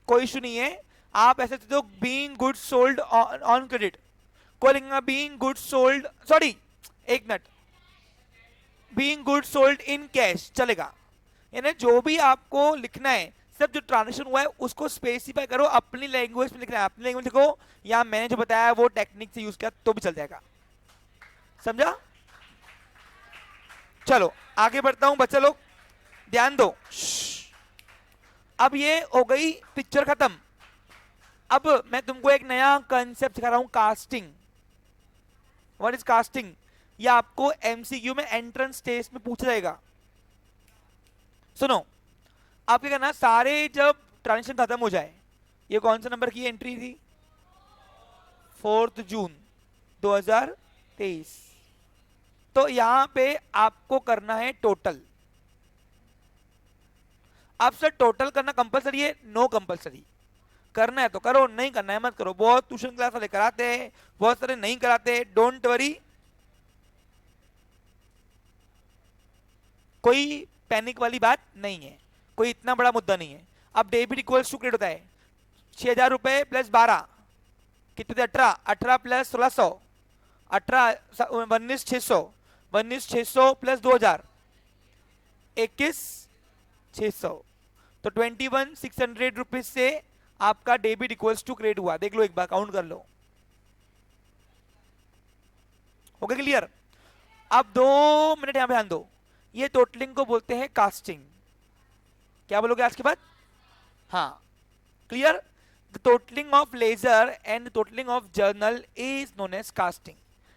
कोई इशू नहीं है। आप ऐसे तो being good sold on credit, को लिखेंगे being good sold, sorry 1 minute, being good sold in cash चलेगा। यानी जो भी आपको लिखना है, सब जो ट्रांजेक्शन हुआ है उसको स्पेसिफाई करो, अपनी लैंग्वेज में लिखना है, अपनी लैंग्वेज लिखो, या मैंने जो बताया वो टेक्निक से यूज किया तो भी चल जाएगा, समझा? चलो आगे बढ़ता हूं बच्चा लोग, ध्यान दो। अब ये हो गई पिक्चर खत्म। अब मैं तुमको एक नया कंसेप्ट सिखा रहा हूं, कास्टिंग। What is casting? ये आपको एमसीक्यू में एंट्रेंस टेस्ट में पूछा जाएगा। सुनो, आप क्या करना, सारे जब ट्रांजेक्शन खत्म हो जाए, ये कौन सा नंबर की एंट्री थी? 4 जून 2023। तो यहां पे आपको करना है टोटल। अब सर टोटल करना कंपलसरी है? नो कंपलसरी, करना है तो करो, नहीं करना है मत करो। बहुत ट्यूशन क्लास वाले कराते हैं, बहुत सारे नहीं कराते, डोंट वरी, कोई पैनिक वाली बात नहीं है, कोई इतना बड़ा मुद्दा नहीं है। अब डेबिट इक्वल्स टू क्रेडिट होता है 6,000 रुपए प्लस 12 कितने थे? 18, 18 प्लस 1600, 18 19 600, 19 600 प्लस 2000 21 600, तो 21,600 रुपीज से आपका डेबिट इक्वल्स टू क्रेडिट हुआ। देख लो एक बार, काउंट कर लो। हो गया क्लियर? अब 2 मिनट यहां पे ध्यान दो, ये टोटलिंग को बोलते हैं कास्टिंग। क्या बोलोगे आज के बाद? हाँ, clear? The totalling of ledger and totalling of journal is known as casting.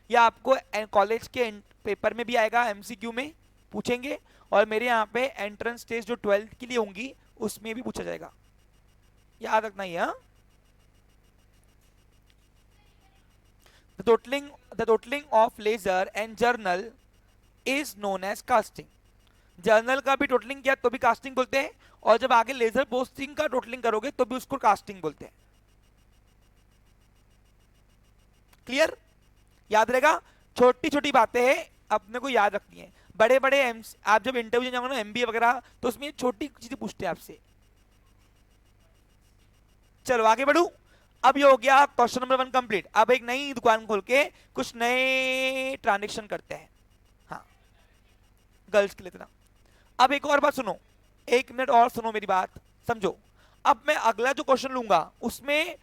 यह आपको कॉलेज के पेपर में भी आएगा, एमसीक्यू में पूछेंगे, और मेरे यहाँ पे एंट्रेंस टेस्ट जो 12th के लिए होंगी उसमें भी पूछा जाएगा, याद रखना ही है। The totalling of ledger and journal is known as casting. Journal का भी टोटलिंग किया तो भी कास्टिंग बोलते हैं, और जब आगे लेजर पोस्टिंग का टोटलिंग करोगे तो भी उसको कास्टिंग बोलते हैं। क्लियर? याद रहेगा, छोटी छोटी बातें हैं, अपने को याद रखनी है। बड़े बड़े आप जब इंटरव्यू जाओगे ना, एमबीए वगैरह, तो उसमें छोटी चीजें पूछते हैं आपसे। चलो आगे बढ़ू। अब ये हो गया क्वेश्चन नंबर 1 कंप्लीट। अब एक नई दुकान खोल के कुछ नए ट्रांजेक्शन करते हैं, हाँ गर्ल्स के लिए इतना। अब एक और बात सुनो, 1 मिनट और सुनो मेरी बात, समझो। अब मैं अगला जो क्वेश्चन लूंगा उसमें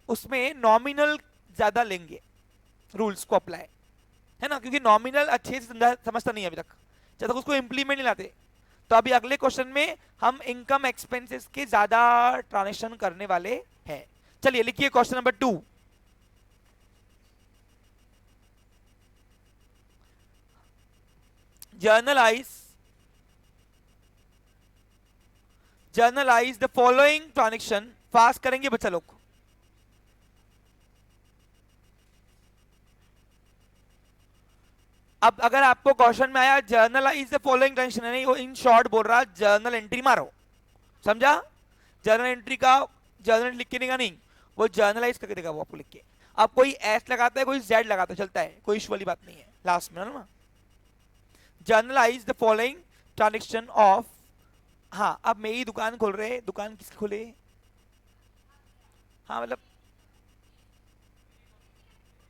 उसमें नॉमिनल ज्यादा लेंगे, रूल्स को अप्लाई, है ना, क्योंकि नॉमिनल अच्छे से समझता नहीं है अभी तक, जब तक उसको इंप्लीमेंट नहीं लाते। तो अभी अगले क्वेश्चन में हम इनकम एक्सपेंसेस के ज्यादा ट्रांजेक्शन करने वाले हैं। चलिए लिखिए question number 2। Generalized the following transaction. Fast करेंगे बच्चा लोग। अब अगर आपको क्वेश्चन में आया जर्नलाइज द फॉलोइंग ट्रांजेक्शन, नहीं वो इन शॉर्ट बोल रहा, जर्नल एंट्री मारो, समझा? जर्नल एंट्री का जर्नल लिख के नहीं, वो जर्नलाइज करके देगा वो आपको लिख के। अब कोई एस लगाता है, कोई जेड लगाता है, चलता है, कोई इशू वाली बात नहीं है लास्ट में ना। Generalized the following transaction of, हाँ अब मेरी दुकान खोल रहे, दुकान किसकी खोले? हाँ मतलब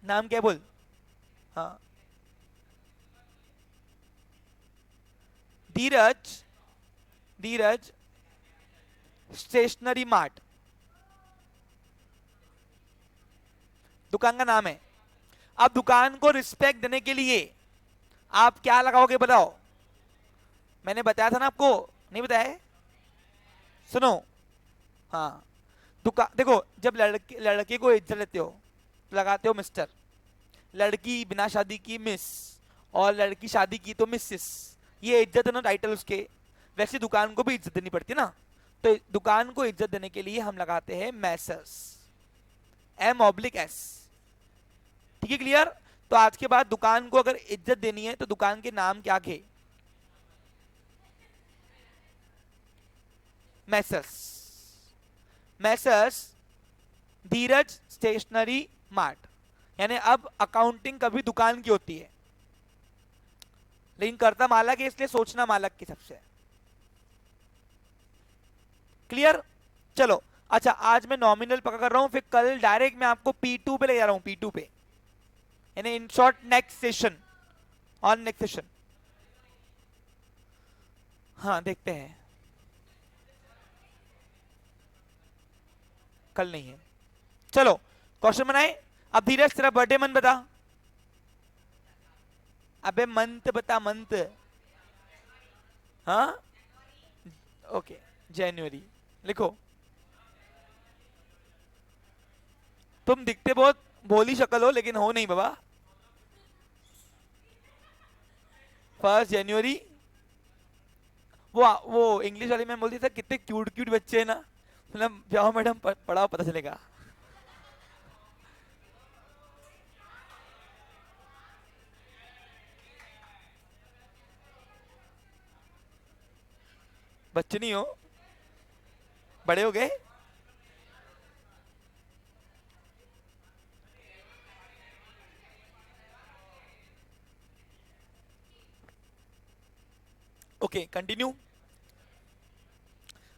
नाम क्या बोल? हाँ धीरज, धीरज स्टेशनरी मार्ट दुकान का नाम है। अब दुकान को रिस्पेक्ट देने के लिए आप क्या लगाओगे बताओ? मैंने बताया था ना आपको, नहीं बताया? सुनो, हाँ दुकान देखो, जब लड़के को इज्जत देते हो तो लगाते हो मिस्टर, लड़की बिना शादी की मिस, और लड़की शादी की तो मिसिस, ये इज्जत है ना टाइटल उसके। वैसे दुकान को भी इज्जत देनी पड़ती है ना, तो दुकान को इज्जत देने के लिए हम लगाते हैं मैसर्स, M/S। ठीक है, क्लियर? तो आज के बाद दुकान को अगर इज्जत देनी है तो दुकान के नाम क्या के? मैसर्स, मैसर्स धीरज स्टेशनरी मार्ट। यानी अब अकाउंटिंग कभी दुकान की होती है, लेकिन करता मालक है, इसलिए सोचना मालक की सबसे। क्लियर? चलो अच्छा, आज मैं नॉमिनल पकड़ कर रहा हूं, फिर कल डायरेक्ट मैं आपको P2 पे ले जा रहा हूं, P2 पे, यानी in short next session, on next session. हाँ देखते हैं, कल नहीं है। चलो क्वेश्चन बनाए। अब धीरज तेरा बर्थडे मंथ बता। अबे मंथ बता, मंथ। हाँ ओके, जनवरी लिखो। तुम दिखते बहुत भोली शक्ल हो, लेकिन हो नहीं बाबा। 1 जनवरी। वो इंग्लिश वाली मैम बोलती था कितने क्यूट क्यूट बच्चे हैं ना, मतलब जाओ मैडम पढ़ाओ पता चलेगा। बच्चे नहीं हो, बड़े हो गए। Okay continue.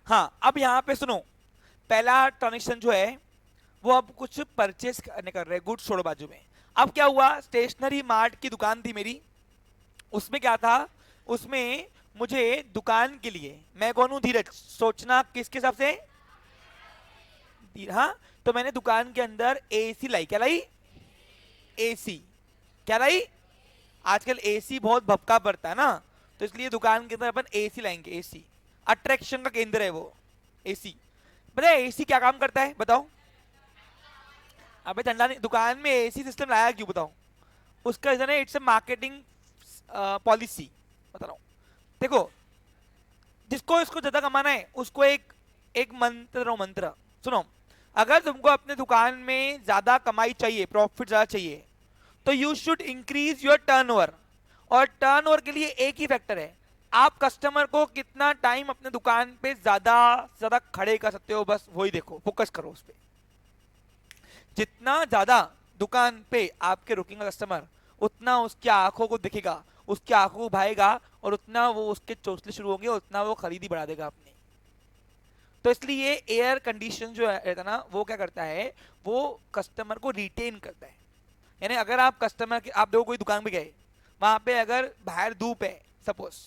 हाँ अब यहां पे सुनो, पहला ट्रांजेक्शन जो है वो अब कुछ परचेस करने कर रहे हैं, गुड्स छोड़ो बाजू में। अब क्या हुआ, स्टेशनरी मार्ट की दुकान थी मेरी, उसमें क्या था, उसमें मुझे दुकान के लिए, मैं कौन हूं, धीरज, सोचना किसके हिसाब से। हाँ तो मैंने दुकान के अंदर एसी लाई, क्या लाई, एसी, क्या लाई, आजकल एसी बहुत भपका पड़ता है ना, तो इसलिए दुकान के अंदर अपन एसी लाएंगे। एसी अट्रैक्शन का केंद्र है वो, एसी। बताए एसी क्या काम करता है बताओ। अबे ठंडा नहीं, दुकान में एसी सिस्टम लाया क्यों बताओ। उसका रीजन है, इट्स अ मार्केटिंग पॉलिसी, बता रहा हूं। देखो जिसको इसको ज्यादा कमाना है उसको एक एक मंत्र, मंत्र सुनो। अगर तुमको अपने दुकान में ज्यादा कमाई चाहिए, प्रॉफिट ज्यादा चाहिए, तो you should increase your turnover. और टर्नओवर के लिए एक ही फैक्टर है, आप कस्टमर को कितना टाइम अपने दुकान पे ज्यादा ज्यादा खड़े कर सकते हो, बस वही देखो, फोकस करो उस पर। जितना ज्यादा दुकान पे आपके रुकेंगे कस्टमर, उतना उसकी आंखों को दिखेगा, उसकी आंखों को भाएगा, और उतना वो उसके चौसले शुरू होंगे, उतना वो खरीदी बढ़ा देगा अपनी। तो इसलिए एयर कंडीशन जो रहता है ना, वो क्या करता है, वो कस्टमर को रिटेन करता है। यानी अगर आप कस्टमर के, आप देखो कोई दुकान पे गए, वहां पे अगर बाहर धूप है, सपोज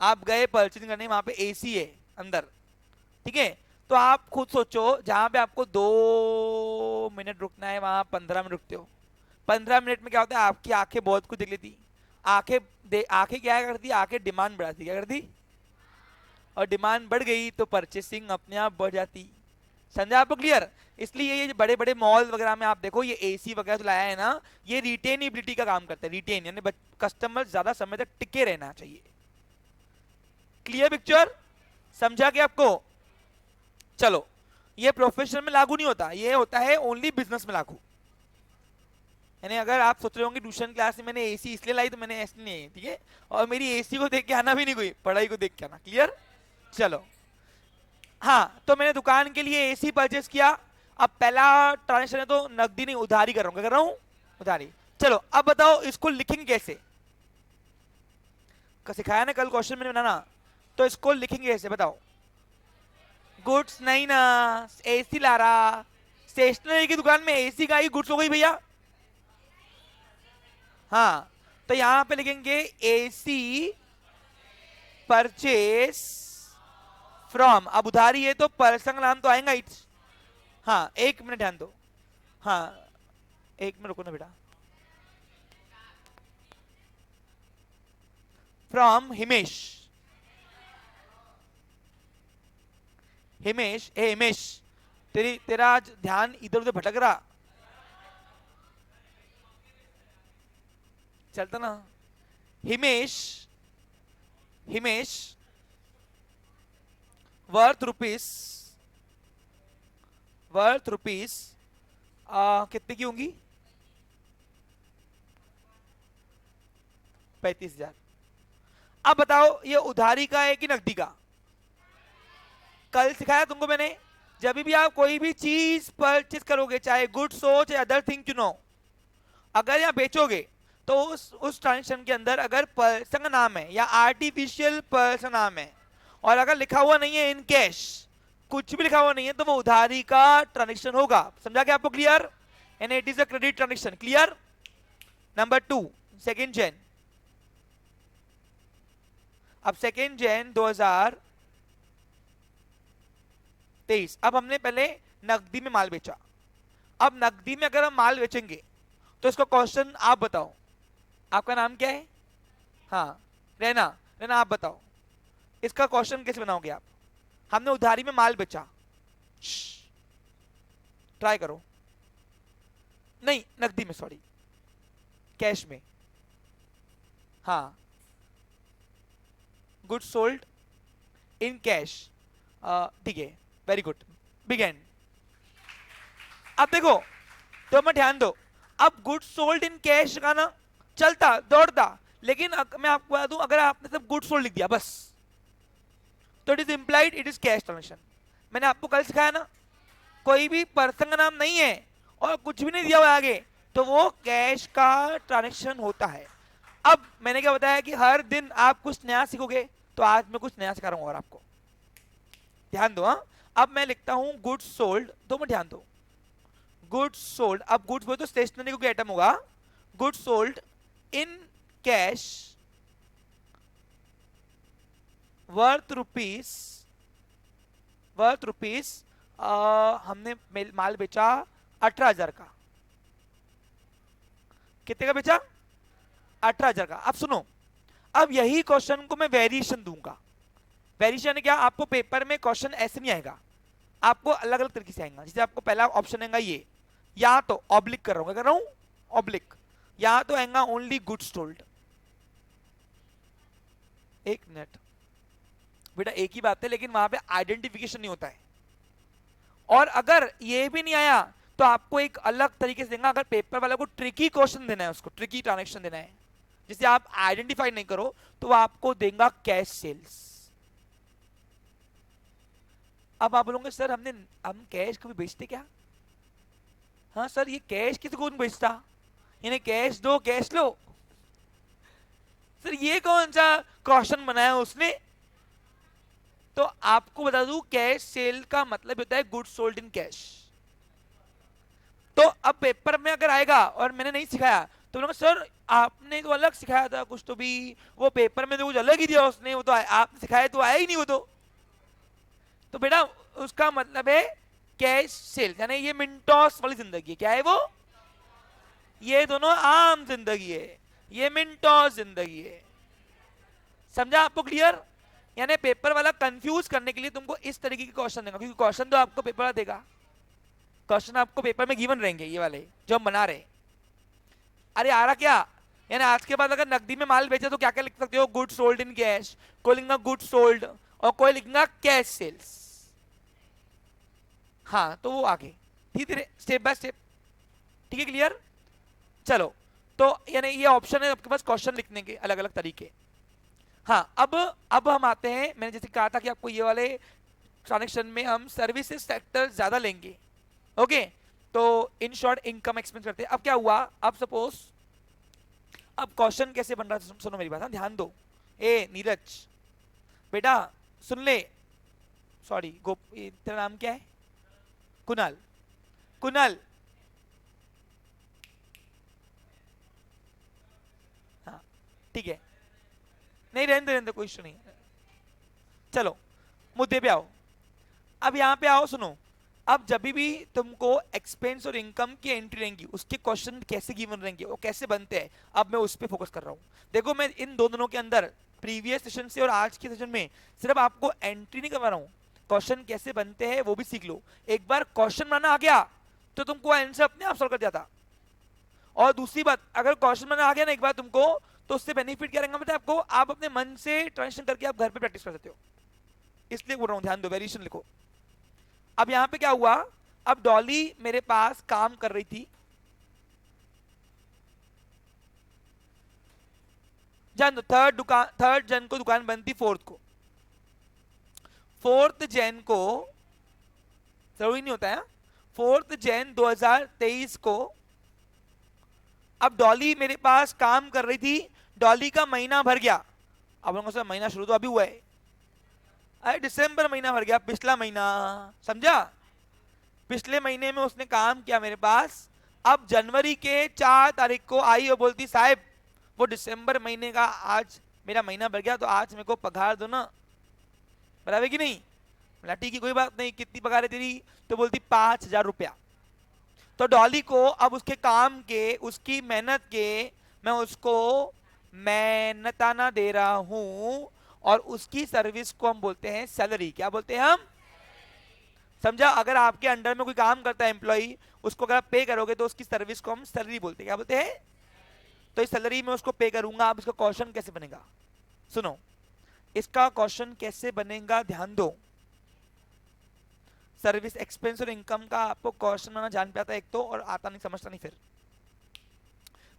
आप गए परचेजिंग करने, वहां पे एसी है अंदर, ठीक है, तो आप खुद सोचो, जहां पे आपको 2 मिनट रुकना है, वहां 15 मिनट रुकते हो। 15 मिनट में क्या होता है, आपकी आंखें बहुत कुछ देख लेती। आंखें क्या करती, आंखें डिमांड बढ़ाती, क्या करती, और डिमांड बढ़ गई तो परचेसिंग अपने आप बढ़ जाती। समझा आपको क्लियर? इसलिए ये बड़े बड़े मॉल वगैरह में आप देखो, ये एसी वगैरह जो लाया है ना, ये रिटेनेबिलिटी का काम करता है। रिटेन यानी कस्टमर ज्यादा समय तक टिके रहना चाहिए। Clear picture? समझा क्या आपको? चलो, ये प्रोफेशनल में लागू नहीं होता, ये होता है ओनली बिजनेस में लागू। यानी अगर आप सोच रहे होंगे ट्यूशन क्लास में मैंने एसी इसलिए लाई, तो मैंने ऐसे नहीं, ठीक है, और मेरी एसी को देख के आना भी नहीं, कोई पढ़ाई को देख के आना। क्लियर? चलो हाँ, तो मैंने दुकान के लिए एसी परचेस किया। अब पहला ट्रांजेक्शन है तो नकदी नहीं, उधारी कर रहा हूं। क्या कर रहा हूं? उधारी। चलो अब बताओ इसको लिखेंगे कैसे, सिखाया ना कल क्वेश्चन मैंने बनाना, तो इसको लिखेंगे कैसे बताओ। गुड्स नहीं ना, एसी ला रहा, स्टेशनरी की दुकान में एसी का ही गुड्स हो गई भैया। हाँ तो यहां पे लिखेंगे एसी परचेस फ्रॉम। अब उधारी है तो पर्सन नाम तो आएगा ही। हाँ 1 मिनट ध्यान दो, हाँ 1 मिनट रुको ना बेटा। फ्रॉम हिमेश। हिमेश, ए हिमेश, तेरा आज ध्यान इधर उधर भटक रहा, चलता ना। हिमेश, हिमेश वर्थ रुपीस कितने की होंगी? 35,000। अब बताओ ये उधारी का है कि नकदी का? कल सिखाया तुमको मैंने, जब भी आप कोई भी चीज परचेज करोगे, चाहे गुड्स हो चाहे अदर थिंग, यू नो, अगर यहाँ बेचोगे तो उस ट्रांजेक्शन के अंदर अगर पर्सन का नाम है या आर्टिफिशियल पर्सन नाम है और अगर लिखा हुआ नहीं है इन कैश, कुछ भी लिखा हुआ नहीं है, तो वो उधारी का ट्रांजेक्शन होगा। समझा क्या आपको? Clear? And it is a credit transaction. Clear? Number 2, second Jain. अब सेकेंड जैन 2023, अब हमने पहले नकदी में माल बेचा। अब नकदी में अगर हम माल बेचेंगे तो इसका क्वेश्चन आप बताओ। आपका नाम क्या है? हाँ, रहना। रहना, आप बताओ इसका क्वेश्चन कैसे बनाओगे आप? हमने उधारी में माल बेचा, ट्राई करो। नहीं, नकदी में, सॉरी, कैश में। हाँ, गुड सोल्ड इन कैश। ठीक है, वेरी गुड, बिगेन। अब देखो, तो मैं ध्यान दो, अब गुड सोल्ड इन कैश का ना चलता दौड़ता, लेकिन मैं आपको बता दूं, अगर आपने सब गुड सोल्ड लिख दिया बस, तो it is implied it is cash transaction. मैंने आपको कल सिखाया ना, कोई भी पर्सन का नाम नहीं है और कुछ भी नहीं दिया हुआ आगे, तो वो कैश का ट्रांजेक्शन होता है। अब मैंने क्या बताया कि हर दिन आप कुछ नया सीखोगे, तो आज मैं कुछ नया सिखा रहा हूं और आपको ध्यान दो। हाँ, अब मैं लिखता हूं गुड्स सोल्ड, तो मैं ध्यान दो, गुड्स सोल्ड। अब गुड्स बोले तो स्टेशनरी को आइटम होगा। Goods sold in cash worth rupees हमने माल बेचा 18,000 का। कितने का बेचा? 18,000 का। अब सुनो, अब यही क्वेश्चन को मैं वेरिएशन दूंगा। वेरिएशन क्या? आपको पेपर में क्वेश्चन ऐसे नहीं आएगा, आपको अलग अलग तरीके से आएगा। जैसे आपको पहला ऑप्शन आएगा ये, या तो ऑब्लिक कर रहा हूं, ऑब्लिक, या तो आएगा ओनली गुड्स सोल्ड। एक मिनट बेटा, एक ही बात है, लेकिन वहां पे आइडेंटिफिकेशन नहीं होता है। और अगर ये भी नहीं आया तो आपको एक अलग तरीके से देगा। अगर पेपर वाला को ट्रिकी क्वेश्चन देना है, उसको ट्रिकी ट्रांजेक्शन देना है जिसे आप आइडेंटिफाई नहीं करो, तो वो आपको देगा कैश सेल्स। अब आप बोलोगे सर हम कैश कभी बेचते क्या? हाँ सर, ये कैश किसी को नहीं बेचता, इन्हें कैश दो कैश लो। सर ये कौन सा क्वेश्चन बनाया उसने? तो आपको बता दूं, कैश सेल का मतलब होता है गुड्स सोल्ड इन कैश। तो अब पेपर में अगर आएगा और मैंने नहीं सिखाया तो बोलूंगा सर आपने तो अलग सिखाया था कुछ, तो भी वो पेपर में तो कुछ अलग ही दिया उसने, वो तो आपने सिखाया तो आया ही नहीं वो तो बेटा उसका मतलब है कैश सेल, यानी ये मिंटोस वाली जिंदगी है। क्या है वो? ये दोनों आम जिंदगी है, ये मिंटोस जिंदगी है। समझा आपको? क्लियर? यानी पेपर वाला कंफ्यूज करने के लिए तुमको इस तरीके के क्वेश्चन देगा, क्योंकि क्वेश्चन तो आपको पेपर वाला देगा, क्वेश्चन आपको पेपर में गिवन रहेंगे ये वाले जो हम बना रहे। अरे आ रहा क्या? यानी आज के बाद अगर नकदी में माल बेचे तो क्या क्या लिख सकते हो? गुड सोल्ड इन कैश, कोई लिखेगा गुड सोल्ड और कोई लिखेगा कैश सेल्स। हाँ, तो वो आगे धीरे धीरे स्टेप बाय स्टेप। ठीक है, क्लियर? चलो, तो यानी ये ऑप्शन है आपके पास क्वेश्चन लिखने के अलग अलग तरीके। हाँ, अब हम आते हैं, मैंने जैसे कहा था कि आपको ये वाले ट्रांजेक्शन में हम सर्विसेज सेक्टर ज्यादा लेंगे। ओके, तो इन शॉर्ट इनकम एक्सपेंस करते हैं। अब क्या हुआ, अब सपोज, अब क्वेश्चन कैसे बन रहा है सुनो मेरी बात, ध्यान दो। ए नीरज बेटा सुन ले, सॉरी तेरा नाम क्या है? कुणाल। कुणाल, हाँ ठीक है, नहीं रहने दो कोई इशू नहीं। चलो मुद्दे पे आओ। अब यहां पे आओ, सुनो। अब जब भी तुमको एक्सपेंस और इनकम की एंट्री रहेंगी, उसके क्वेश्चन कैसे गिवन रहेंगे, वो कैसे बनते हैं, अब मैं उस पर फोकस कर रहा हूं। देखो, मैं इन दो दिनों के अंदर प्रीवियस सेशन से और आज के सेशन में सिर्फ आपको एंट्री नहीं करवा रहा हूं, क्वेश्चन कैसे बनते हैं वो भी सीख लो। एक बार क्वेश्चन बनाना आ गया तो तुमको आंसर अपने आप सॉल्व कर जाता। और दूसरी बात, अगर क्वेश्चन बनाना आ गया ना एक बार तुमको, तो उससे बेनिफिट क्या रहेगा मतलब आपको, आप अपने मन से ट्रांसलेशन करके आप घर पे प्रैक्टिस कर सकते हो। इसलिए बोल रहा हूं ध्यान दो, वेरिएशन लिखो। अब यहां पे क्या हुआ, अब डॉली मेरे पास काम कर रही थी, जान दो, थर्ड जन को दुकान बंद थी, फोर्थ जैन को जरूरी नहीं होता है, 4 जैन 2023 को अब डॉली मेरे पास काम कर रही थी, डॉली का महीना भर गया। अब लोगों से महीना शुरू तो अभी हुआ है, अरे दिसंबर महीना भर गया, पिछला महीना, समझा? पिछले महीने में उसने काम किया मेरे पास। अब जनवरी के 4 तारीख को आई और बोलती साहब वो दिसंबर महीने का आज मेरा महीना भर गया, तो आज मेरे को पगार दो ना, बराबर कि नहीं? बोला ठीक है कोई बात नहीं, कितनी पगार है तेरी? तो बोलती 5,000 रुपया। तो डॉली को अब उसके काम के, उसकी मेहनत के मैं उसको मेहनताना दे रहा हूं, और उसकी सर्विस को हम बोलते हैं सैलरी। क्या बोलते हैं हम? समझा? अगर आपके अंडर में कोई काम करता है एम्प्लॉय, उसको अगर आप पे करोगे तो उसकी सर्विस को हम सैलरी बोलते हैं। क्या बोलते हैं? तो इस सैलरी में उसको पे करूंगा। अब इसका क्वेश्चन कैसे बनेगा, सुनो। इसका क्वेश्चन कैसे बनेगा ध्यान दो। सर्विस एक्सपेंस और इनकम का आपको क्वेश्चन बनाना जान पे आता है एक तो, और आता नहीं, समझता नहीं फिर।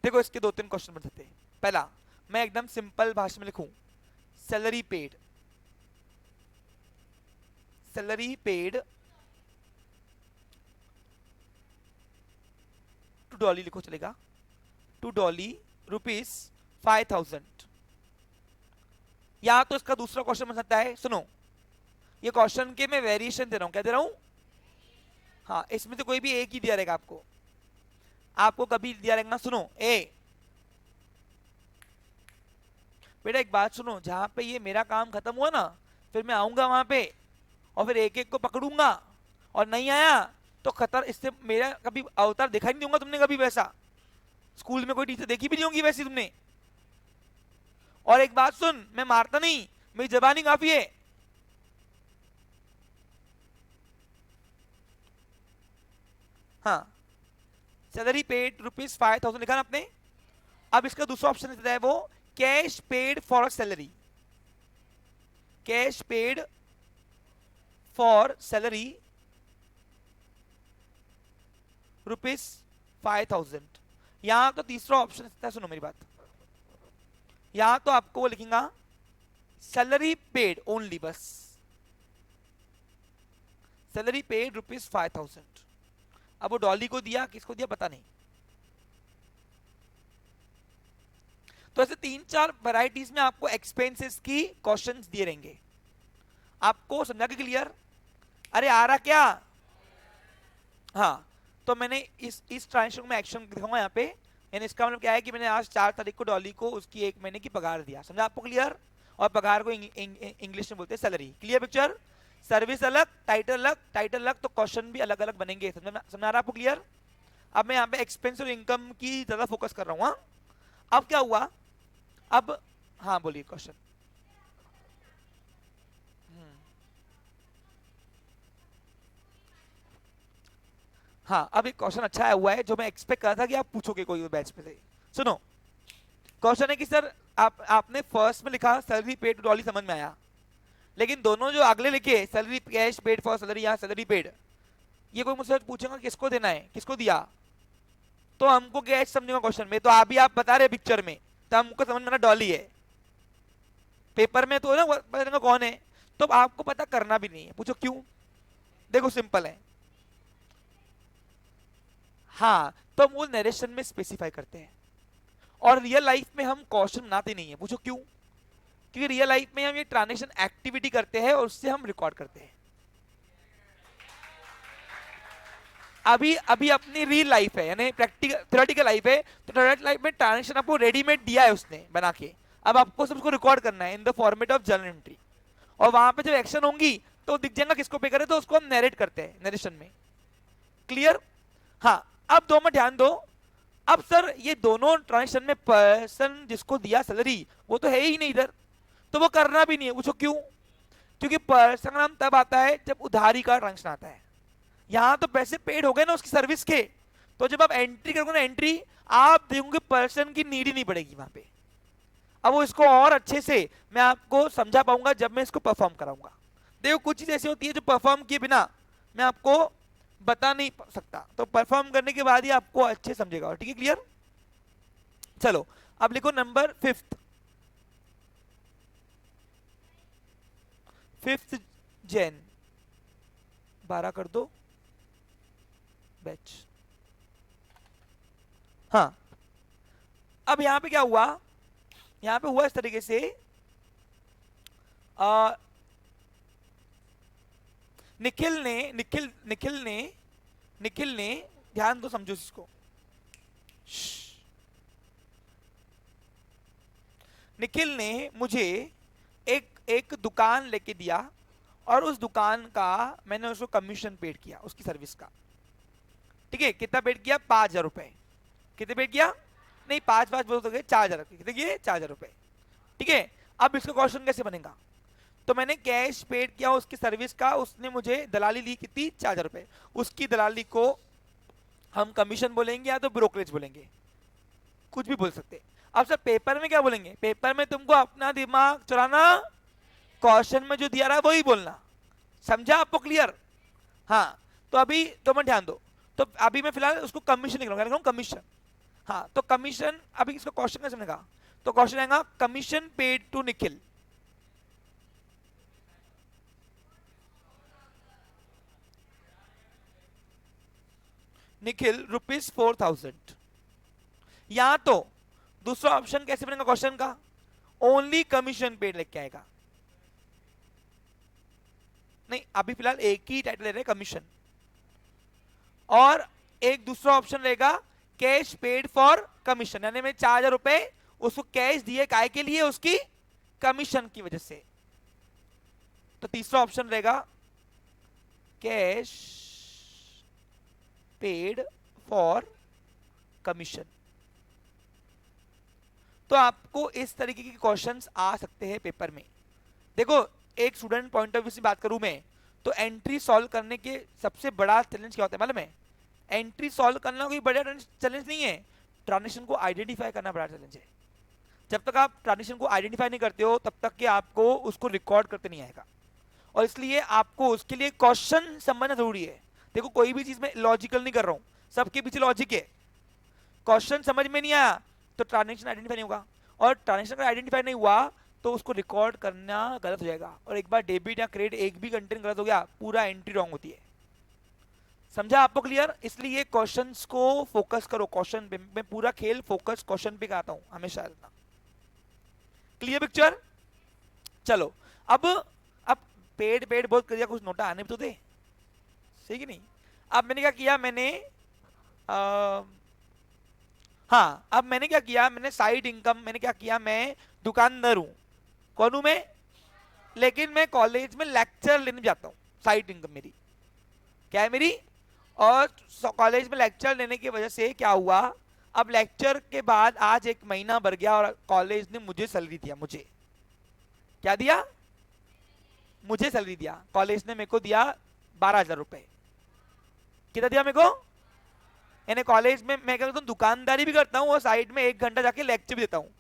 देखो इसके 2-3 क्वेश्चन बन सकते हैं। पहला, मैं एकदम सिंपल भाषा में लिखूं, salary paid, salary paid to Dolly लिखो चलेगा, टू डॉली ₹5,000। या तो इसका दूसरा क्वेश्चन बन सकता है, सुनो, ये क्वेश्चन के मैं वेरिएशन दे रहा हूं। क्या दे रहा हूं? हाँ, इसमें से कोई भी एक ही दिया रहेगा आपको, आपको कभी दिया रहेगा, सुनो ए बेटा एक बात सुनो, जहां पे ये मेरा काम खत्म हुआ ना, फिर मैं आऊंगा वहां पे और फिर एक एक को पकड़ूंगा, और नहीं आया तो खतर, इससे मेरा कभी अवतार दिखा ही नहीं दूंगा तुमने कभी वैसा। स्कूल में कोई टीचर देखी भी नहीं होगी वैसी तुमने। और एक बात सुन, मैं मारता नहीं, मेरी जबानी काफी है। हाँ, सैलरी पेड ₹5,000 लिखा ना आपने। अब इसका दूसरा ऑप्शन है वो cash paid for salary, cash paid for salary ₹5,000। यहां तो तीसरा ऑप्शन है, सुनो मेरी बात, यहां तो आपको वो लिखेगा सैलरी पेड ओनली, बस सैलरी पेड ₹5,000। अब वो डॉली को दिया, किसको दिया पता नहीं। तो ऐसे 3-4 वैरायटीज में आपको एक्सपेंसेस की क्वेश्चंस दिए रहेंगे। आपको समझा के क्लियर? अरे आ रहा क्या? हाँ, तो मैंने इस ट्रांजेक्शन में एक्शन दिखाऊंगा यहाँ पे, यानी इसका मतलब क्या है कि मैंने आज 4 तारीख को डॉली को उसकी 1 महीने की पगार दिया। समझा आपको क्लियर? और पगार को इंग्लिश में बोलते हैं सैलरी। Clear picture? सर्विस अलग, टाइटल अलग, टाइटल अलग, तो क्वेश्चन भी अलग अलग बनेंगे। समझा रहा आपको क्लियर? अब मैं यहाँ पे एक्सपेंस और इनकम की ज्यादा फोकस कर रहा हूँ। अब क्या हुआ, अब हाँ बोलिए क्वेश्चन। हाँ, अब एक क्वेश्चन अच्छा आया हुआ है जो मैं एक्सपेक्ट कर रहा था कि आप पूछोगे कोई बैच में से। सुनो, क्वेश्चन है कि सर आपने फर्स्ट में लिखा सैलरी पेड टू डॉली, समझ में आया, लेकिन दोनों जो अगले लिखे salary cash paid for salary, यहाँ सैलरी पेड, ये कोई मुझसे पूछेगा किसको देना है, किसको दिया, तो हमको कैश समझेगा क्वेश्चन में, तो अभी आप बता रहे पिक्चर में, तो हमको समझ में डॉली है, पेपर में तो ना पता कौन है, तो आपको पता करना भी नहीं है। पूछो क्यों? देखो सिंपल है। हाँ, तो हम वो नरेशन में स्पेसिफाई करते हैं, और रियल लाइफ में हम क्वेश्चन बनाते नहीं है। पूछो क्यों? क्योंकि रियल लाइफ में हम ये ट्रांजेक्शन एक्टिविटी करते हैं और उससे हम रिकॉर्ड करते हैं। अभी अभी अपनी रियल लाइफ है, यानी प्रैक्टिकल थ्योरेटिकल लाइफ है, तो थ्योरेटिकल लाइफ में ट्रांजेक्शन आपको रेडीमेड दिया है उसने बना के, अब आपको सबको रिकॉर्ड करना है in the format of journal entry, और वहां पे जब एक्शन होंगी तो दिख जाएगा किसको पे करे, तो उसको हम नरेट करते हैं नरेशन में। क्लियर? हाँ, अब दो में ध्यान दो। अब सर ये दोनों ट्रांजेक्शन में पर्सन जिसको दिया सैलरी वो तो है ही नहीं इधर, तो वो करना भी नहीं है। पूछो क्यों? क्योंकि पर्सन नाम तब आता है जब उधारी का ट्रांजेक्शन आता है। यहां तो पैसे पेड हो गए ना उसकी सर्विस के, तो जब आप एंट्री करोगे ना एंट्री, आप देखोगे पर्सन की नीड ही नहीं पड़ेगी वहां पे। अब वो इसको और अच्छे से मैं आपको समझा पाऊंगा जब मैं इसको परफॉर्म कराऊंगा। देखो कुछ चीज ऐसी होती है जो परफॉर्म किए बिना मैं आपको बता नहीं सकता, तो परफॉर्म करने के बाद ही आपको अच्छे समझेगा। ठीक है? क्लियर? चलो अब लिखो नंबर 5th जैन 12 कर दो बैच। हाँ, अब यहां पे क्या हुआ, यहां पे हुआ इस तरीके से, निखिल ने ध्यान दो, समझो इसको। निखिल ने मुझे एक दुकान लेके दिया और उस दुकान का मैंने उसको कमीशन पेड किया, उसकी सर्विस का। ठीक है, कितना पेड किया? 5,000 रुपए। कितने पेड किया? नहीं, 5 बोल तो गए, 4,000। कितने किए? 4,000 रुपए। ठीक है, अब इसका क्वेश्चन कैसे बनेगा? तो मैंने कैश पेड किया उसकी सर्विस का, उसने मुझे दलाली ली कितनी? 4,000 रुपए। उसकी दलाली को हम कमीशन बोलेंगे या तो ब्रोकरेज बोलेंगे, कुछ भी बोल सकते। अब सर पेपर में क्या बोलेंगे? पेपर में तुमको अपना दिमाग चलाना, क्वेश्चन में जो दिया रहा है वही बोलना। समझा आपको? क्लियर? हाँ, तो अभी तो मैं ध्यान दो। तो अभी मैं फिलहाल उसको कमीशन लिख रहा हूँ, कमीशन। हाँ, तो कमीशन, अभी इसका क्वेश्चन कैसे बनेगा? तो क्वेश्चन आएगा commission paid to Nikhil. Nikhil ₹4,000। यहां तो दूसरा ऑप्शन कैसे बनेगा क्वेश्चन का? ओनली कमीशन पेड लेके आएगा। नहीं, अभी फिलहाल एक ही टाइटल ले रहे हैं, कमीशन। और एक दूसरा ऑप्शन रहेगा कैश पेड फॉर कमीशन, यानी मैं 4,000 रुपए उसको कैश दिए, काय के लिए? उसकी कमीशन की वजह से। तो तीसरा ऑप्शन रहेगा कैश पेड फॉर कमीशन। तो आपको इस तरीके के क्वेश्चंस आ सकते हैं पेपर में। देखो, एक स्टूडेंट पॉइंट ऑफ व्यू से बात करूं मैं, तो एंट्री सॉल्व करने के सबसे बड़ा चैलेंज क्या होता है मालूम है? एंट्री सॉल्व करना कोई बड़ा चैलेंज नहीं है, ट्रांजिशन को आइडेंटिफाई करना बड़ा चैलेंज है। जब तक आप ट्रांजिशन को आइडेंटिफाई नहीं करते हो तब तक कि आपको उसको रिकॉर्ड करते नहीं आएगा, और इसलिए आपको उसके लिए क्वेश्चन समझना जरूरी है। देखो, कोई भी चीज में लॉजिकल नहीं कर रहा हूं, सबके पीछे लॉजिक है। क्वेश्चन समझ में नहीं आया तो ट्रांजेक्शन आइडेंटिफाई नहीं होगा, और ट्रांजेक्शन अगर आइडेंटिफाई नहीं हुआ तो उसको रिकॉर्ड करना गलत हो जाएगा, और एक बार डेबिट या क्रेडिट एक भी कंटेंट गलत हो गया, पूरा एंट्री रॉन्ग होती है। समझा आपको? क्लियर? इसलिए क्वेश्चंस को फोकस करो, क्वेश्चन पे मैं पूरा खेल फोकस क्वेश्चन पे कराता हूं हमेशा। Clear picture? चलो, अब पेड़ पेड़ बहुत कर दिया, कुछ नोटा आने भी तो दे, सही कि नहीं? अब मैंने क्या किया, हाँ, अब मैंने क्या किया, मैंने साइड इनकम, मैंने क्या किया, मैं दुकानदार हूं। कौन हूं मैं? लेकिन मैं कॉलेज में लेक्चर लेने जाता हूं। साइड इनकम मेरी क्या है? मेरी। और कॉलेज में लेक्चर लेने की वजह से क्या हुआ, अब लेक्चर के बाद आज 1 महीना भर गया और कॉलेज ने मुझे सैलरी दिया। मुझे क्या दिया? मुझे सैलरी दिया। कॉलेज ने मेरे को दिया 12,000 रुपए। कितना दिया मेरे को? यानी कॉलेज में मैं क्या करता हूँ, दुकानदारी भी करता हूँ और साइड में 1 घंटा जाके लेक्चर भी देता हूँ।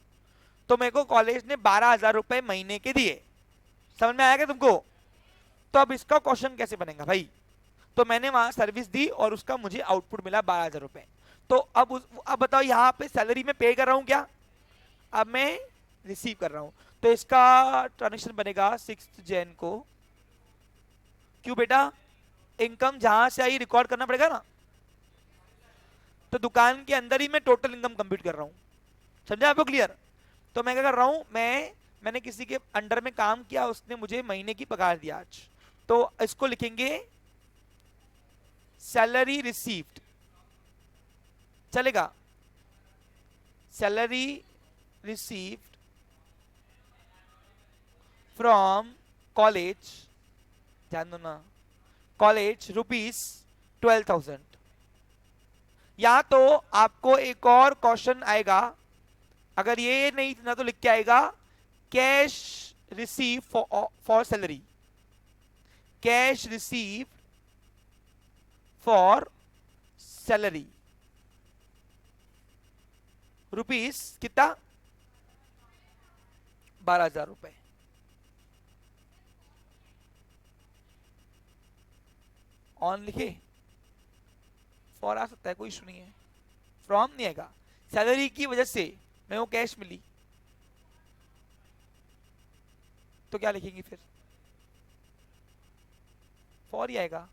तो मेरे को कॉलेज ने 12,000 रुपए महीने के दिए। समझ में आया क्या तुमको? तो अब इसका क्वेश्चन कैसे बनेगा भाई? तो मैंने वहां सर्विस दी और उसका मुझे आउटपुट मिला 12,000 रुपए। तो अब बताओ, यहाँ पे सैलरी में पे कर रहा हूँ क्या? अब मैं रिसीव कर रहा हूँ। तो इसका ट्रांजेक्शन बनेगा 6 जैन को। क्यों बेटा? इनकम जहां से आई रिकॉर्ड करना पड़ेगा ना। तो दुकान के अंदर ही मैं टोटल इनकम कंप्यूट कर रहा हूँ। समझा आपको? क्लियर? तो मैं क्या कर रहा हूँ, मैंने किसी के अंडर में काम किया, उसने मुझे महीने की पगार दिया आज। तो इसको लिखेंगे सैलरी रिसीव्ड। चलेगा? सैलरी रिसीव्ड फ्रॉम कॉलेज, ध्यान दो ना, कॉलेज ₹12,000। या तो आपको एक और क्वेश्चन आएगा, अगर ये नहीं ना तो लिख के आएगा cash receive for salary, cash receive for salary rupees कितना? 12,000 रुपए। ऑन लिखे, फॉर आ सकता है, कोई इशू नहीं है, फ्रॉम नहीं आएगा। सैलरी की वजह से मैं वो कैश मिली, तो क्या लिखेंगे फिर? फॉर ही आएगा।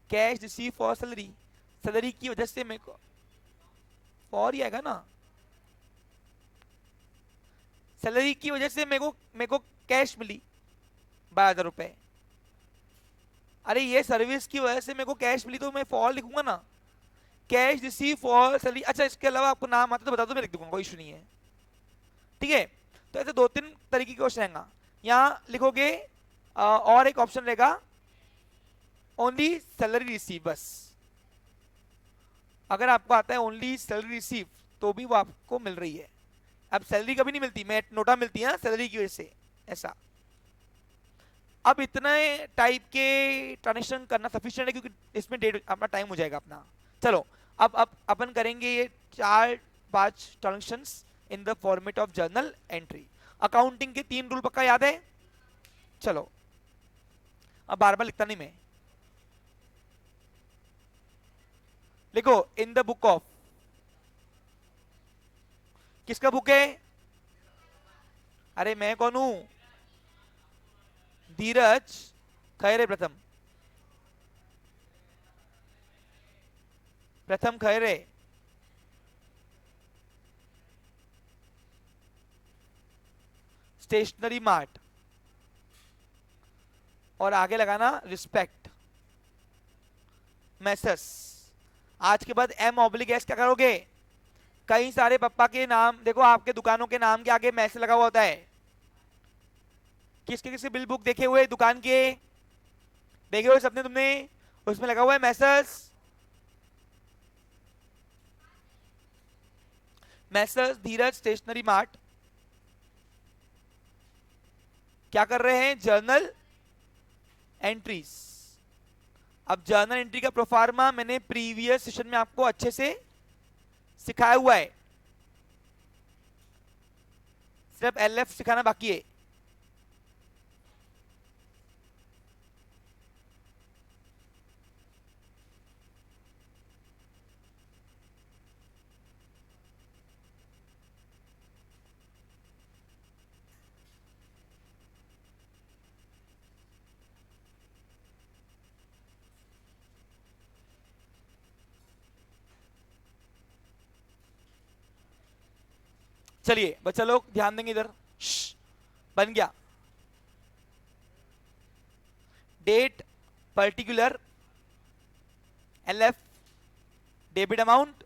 Cash receive for salary, salary की वजह से मेरे को फॉर ही आएगा ना। सैलरी की वजह से मेरे को कैश मिली 12,000 रुपए। अरे ये सर्विस की वजह से मेरे को कैश मिली तो मैं फॉर लिखूंगा ना, कैश रिसीव फॉर सैलरी। अच्छा इसके अलावा आपको नाम आता तो बता दो, मैं लिख दूंगा, कोई इशू नहीं है, ठीक है। तो ऐसे 2-3 तरीके के क्वेश्चन रहेगा। यहाँ लिखोगे और एक ऑप्शन रहेगा ओनली सैलरी रिसीव, बस अगर आपको आता है ओनली सैलरी रिसीव तो भी वो आपको मिल रही है। अब सैलरी कभी नहीं मिलती, मैं नोटा मिलती है सैलरी की वजह से, ऐसा। अब इतने टाइप के ट्रांजेक्शन करना सफिशिएंट है क्योंकि इसमें डेट अपना टाइम हो जाएगा अपना। चलो अब अपन करेंगे ये 4-5 transactions in the format of journal entry. Accounting के 3 रूल पक्का याद है? चलो अब बार बार लिखता नहीं मैं, लिखो इन द बुक ऑफ, किसका बुक है? अरे मैं कौन हूं? धीरज खैरे प्रथम, प्रथम खैरे। स्टेशनरी मार्ट, और आगे लगाना रिस्पेक्ट मैसेस। आज के बाद M/S क्या करोगे? कई सारे पप्पा के नाम देखो, आपके दुकानों के नाम के आगे मैसेज लगा हुआ होता है। किसके किसके बिल बुक देखे हुए दुकान के? देखे हुए सबने तुमने? उसमें लगा हुआ है मैसेज, मैसेज धीरज स्टेशनरी मार्ट। क्या कर रहे हैं? Journal entries. अब जर्नल एंट्री का प्रोफार्मा मैंने प्रीवियस सेशन में आपको अच्छे से सिखाया हुआ है, सिर्फ LF सिखाना बाकी है। चलिए बच्चा लोग ध्यान देंगे इधर, बन गया। Date particular, LF debit amount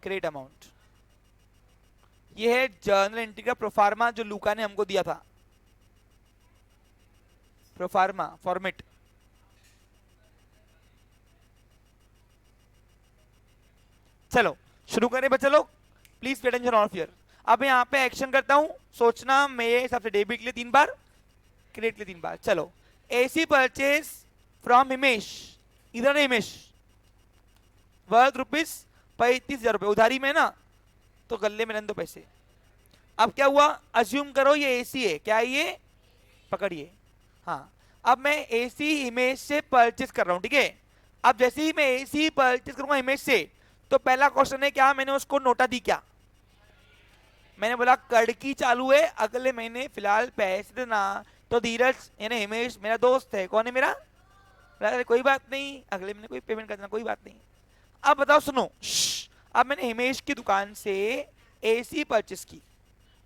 credit amount. ये है जर्नल एंट्री का प्रोफार्मा जो लूका ने हमको दिया था, प्रोफार्मा फॉर्मेट। चलो शुरू करें बच्चा लोग, please pay attention of here. अब यहाँ पे एक्शन करता हूं, सोचना मेरे हिसाब से डेबिट के लिए 3 बार, क्रेडिट के लिए 3 बार। चलो AC परचेज फ्रॉम हिमेश, इधर है हिमेश, वर्थ ₹35,000 उधारी में ना, तो गले में रहने दो पैसे। अब क्या हुआ? अज्यूम करो ये AC है, क्या है ये? पकड़िए, हाँ। अब मैं AC हिमेश से परचेज कर रहा हूं, ठीक है। अब जैसे ही मैं AC परचेज करूंगा हिमेश से, तो पहला क्वेश्चन है क्या मैंने उसको नोटा दी क्या? मैंने बोला कड़की चालू है, अगले महीने फिलहाल पैसे देना। तो धीरज यानी हिमेश मेरा दोस्त है, कौन है मेरा? कोई बात नहीं, अगले महीने कोई पेमेंट कर देना, कोई बात नहीं। अब बताओ सुनो, अब मैंने हिमेश की दुकान से AC परचेस की।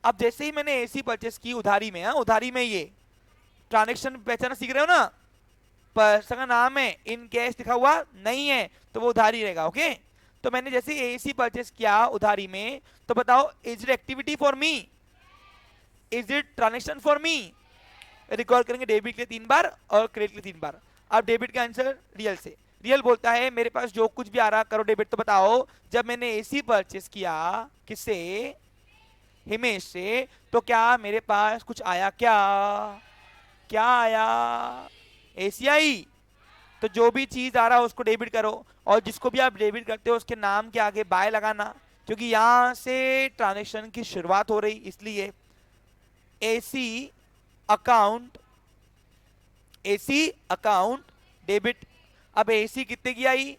अब जैसे ही मैंने AC परचेस की उधारी में, उधारी में, ये ट्रांजेक्शन पहचाना सीख रहे हो ना, पर्सन का नाम है, इन कैश लिखा हुआ नहीं है तो वो उधारी रहेगा, ओके। तो मैंने जैसे AC परचेस किया उधारी में, तो बताओ is it activity for me, is it transaction for me? Record करेंगे डेबिट के लिए 3 बार और क्रेडिट के लिए 3 बार। अब डेबिट का आंसर रियल से, रियल बोलता है मेरे पास जो कुछ भी आ रहा करो डेबिट। तो बताओ जब मैंने AC परचेस किया किससे? हिमेश से, तो क्या मेरे पास कुछ आया क्या? क्या आया? AC आई। तो जो भी चीज आ रहा है उसको डेबिट करो, और जिसको भी आप डेबिट करते हो उसके नाम के आगे बाय लगाना, क्योंकि यहां से ट्रांजैक्शन की शुरुआत हो रही, इसलिए AC account, AC account debit. अब AC कितने की आई?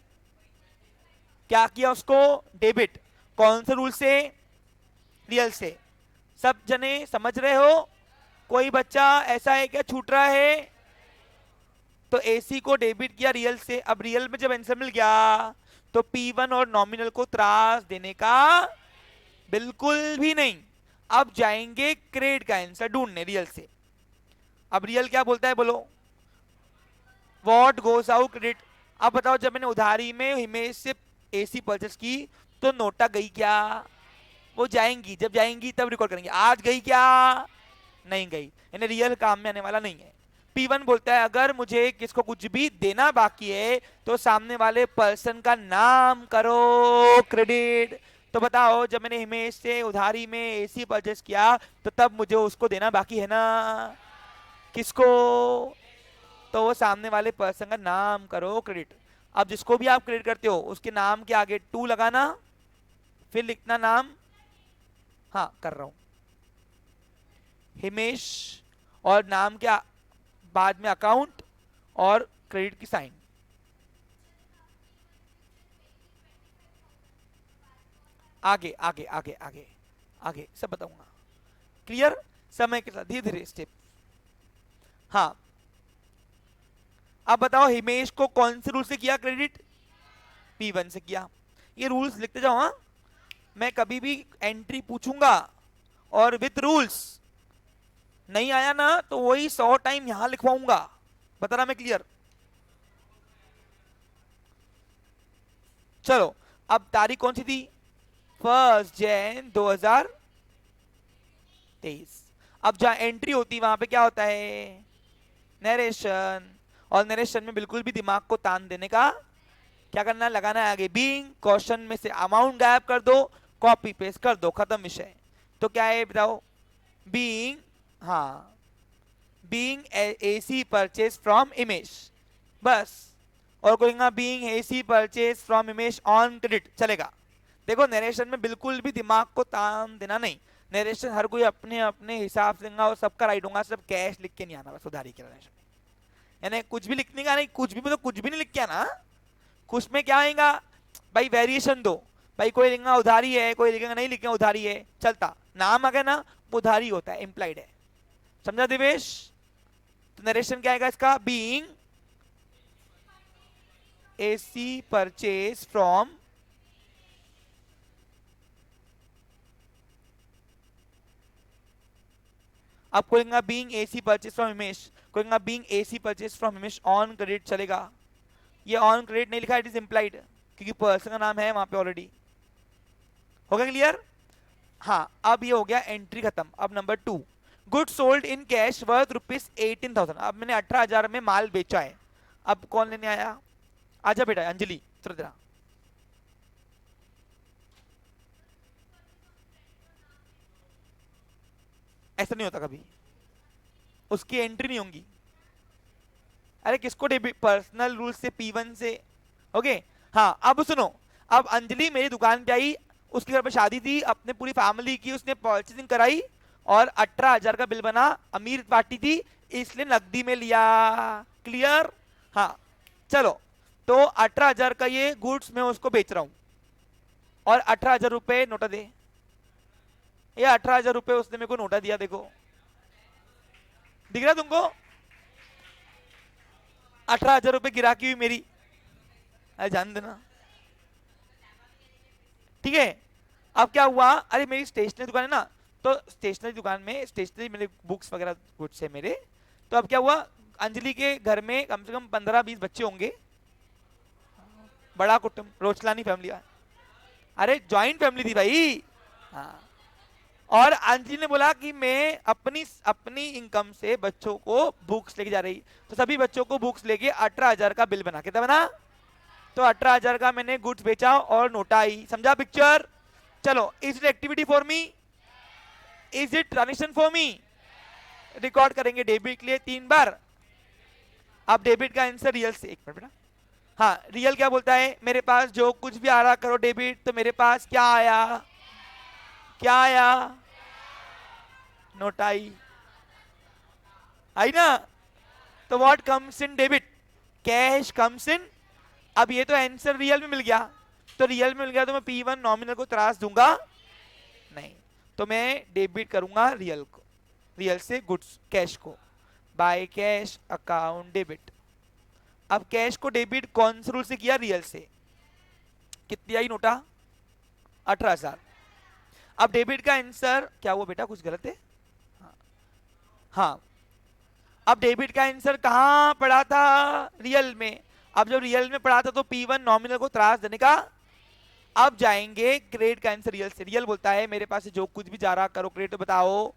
क्या किया उसको? डेबिट। कौन से रूल से? रियल से। सब जने समझ रहे हो? कोई बच्चा ऐसा है क्या छूट रहा है? तो AC को डेबिट किया रियल से। अब रियल में जब आंसर मिल गया तो P1 और नॉमिनल को त्रास देने का बिल्कुल भी नहीं। अब जाएंगे क्रेडिट का आंसर ढूंढने रियल से। अब रियल क्या बोलता है बोलो, व्हाट गोस आउट क्रेडिट। अब बताओ जब मैंने उधारी में हिमेश से एसी परचेस की तो नोटा गई क्या, वो जाएंगी, जब जाएंगी तब रिकॉर्ड करेंगे। आज गई क्या, नहीं गई, यानी रियल काम में आने वाला नहीं है। P1 बोलता है अगर मुझे किसको कुछ भी देना बाकी है तो सामने वाले पर्सन का नाम करो क्रेडिट। तो बताओ जब मैंने हिमेश से उधारी में एसी परचेस किया तो तब मुझे उसको देना बाकी है ना, किसको, तो वो सामने वाले पर्सन का नाम करो क्रेडिट। अब जिसको भी आप क्रेडिट करते हो उसके नाम के आगे टू लगाना, फिर लिखना नाम, हाँ कर रहा हूं, हिमेश, और नाम के बाद में अकाउंट और क्रेडिट की साइन। आगे आगे आगे आगे आगे सब बताऊंगा, क्लियर, समय के साथ धीरे धीरे स्टेप। हाँ अब बताओ हिमेश को कौन से रूल से किया क्रेडिट, P1 से किया। ये रूल्स लिखते जाओ, हाँ मैं कभी भी एंट्री पूछूंगा और विथ रूल्स, नहीं आया ना तो वही 100 टाइम यहां लिखवाऊंगा, बता रहा मैं, क्लियर। चलो अब तारीख कौन सी थी, 1 जनवरी 2023। अब जहां एंट्री होती वहां पे क्या होता है, नरेशन, और नरेशन में बिल्कुल भी दिमाग को तान देने का क्या करना, लगाना है आगे बीइंग, क्वेश्चन में से अमाउंट गायब कर दो, कॉपी पेस्ट कर दो, खत्म विषय। तो क्या है बताओ, बीइंग, हाँ being AC purchase from image, बस, और कोई being AC purchase from image on credit चलेगा। देखो नरेशन में बिल्कुल भी दिमाग को तान देना नहीं, नरेशन हर कोई अपने अपने हिसाब से और सबका राइट होगा, सब कैश लिख के नहीं आना बस उधारी के नरेशन, यानी कुछ भी लिखने का नहीं, कुछ भी मतलब कुछ भी नहीं लिख के आना। कुछ में क्या आएगा भाई, वेरिएशन दो, भाई कोई लिखेगा उधारी है, कोई लिखेगा नहीं लिखेगा उधारी है, चलता, नाम आ गया ना उधारी होता है, इंप्लाइड है, समझा दिवेश। तो नरेशन क्या आएगा इसका, बीइंग एसी परचेज फ्रॉम, अब कोई being AC purchase from Himesh, कोई being AC purchase from Himesh on credit चलेगा। ये ऑन क्रेडिट नहीं लिखा, इट इज इंप्लाइड, क्योंकि पर्सन का नाम है वहां पे ऑलरेडी। हो गया क्लियर। हाँ अब ये हो गया एंट्री खत्म। अब number 2, good sold in cash worth ₹18,000। अब मैंने 18,000 में माल बेचा है, अब कौन लेने आया, आजा बेटा अंजलि, चलो तेरा, ऐसा नहीं होता कभी, उसकी एंट्री नहीं होगी। अरे किसको डेबिट, पर्सनल रूल से P1 से, ओके। हाँ अब सुनो, अब अंजलि मेरी दुकान पे आई, उसके घर पे शादी थी, अपने पूरी फैमिली की उसने परचेसिंग कराई और 18,000 का बिल बना, अमीर पार्टी थी इसलिए नकदी में लिया, क्लियर। हाँ चलो, तो 18,000 का ये गुड्स मैं उसको बेच रहा हूं और 18,000 रुपए नोटा दे, ये 18,000 रुपए उसने मेरे को नोटा दिया, देखो दिख रहा तुमको, 18,000 रुपए गिराकी हुई मेरी, अरे जान देना, ठीक है। अब क्या हुआ, अरे मेरी स्टेशनरी दुकान है ना, तो स्टेशनरी दुकान में स्टेशनरी मेरे बुक्स वगैरह कुछ है मेरे, तो अब क्या हुआ, अंजलि के घर में कम से कम 15-20 बच्चे होंगे, बड़ा कुटुंब, रोचलानी फैमिली, अरे जॉइंट फैमिली थी भाई। हाँ और अंजलि ने बोला कि मैं अपनी अपनी इनकम से बच्चों को बुक्स लेके जा रही, तो सभी बच्चों को बुक्स लेके 18,000 का बिल बना, कितना बना, तो 18,000 का मैंने गुड्स बेचा और नोटा आई, समझा पिक्चर। चलो is it activity for me, is it transaction for me, record करेंगे डेबिट के लिए 3 बार। अब डेबिट का आंसर रियल से, एक मिनट बेटा, हाँ रियल क्या बोलता है, मेरे पास जो कुछ भी आ रहा करो डेबिट, तो मेरे पास क्या आया, क्या आया, नोट आई, आई ना, तो what comes in debit, cash comes in. अब ये तो आंसर रियल में मिल गया, तो रियल में मिल गया तो मैं P1 नॉमिनल को त्रास दूंगा नहीं, तो मैं डेबिट करूंगा रियल को, रियल से गुड्स कैश को, बाय कैश अकाउंट डेबिट। अब कैश को डेबिट कौन से रूल से किया, रियल से, कितनी आई नोटा, 18,000। अब डेबिट का आंसर क्या हुआ बेटा, कुछ गलत है? हाँ, अब डेबिट का आंसर कहां पड़ा था? रियल में। अब जब रियल में पड़ा था तो P1 नॉमिनल को त्रास देने का। अब जाएंगे क्रेडिट का आंसर रियल से। रियल बोलता है मेरे पास से जो कुछ भी जा रहा करो क्रेडिट, तो बताओ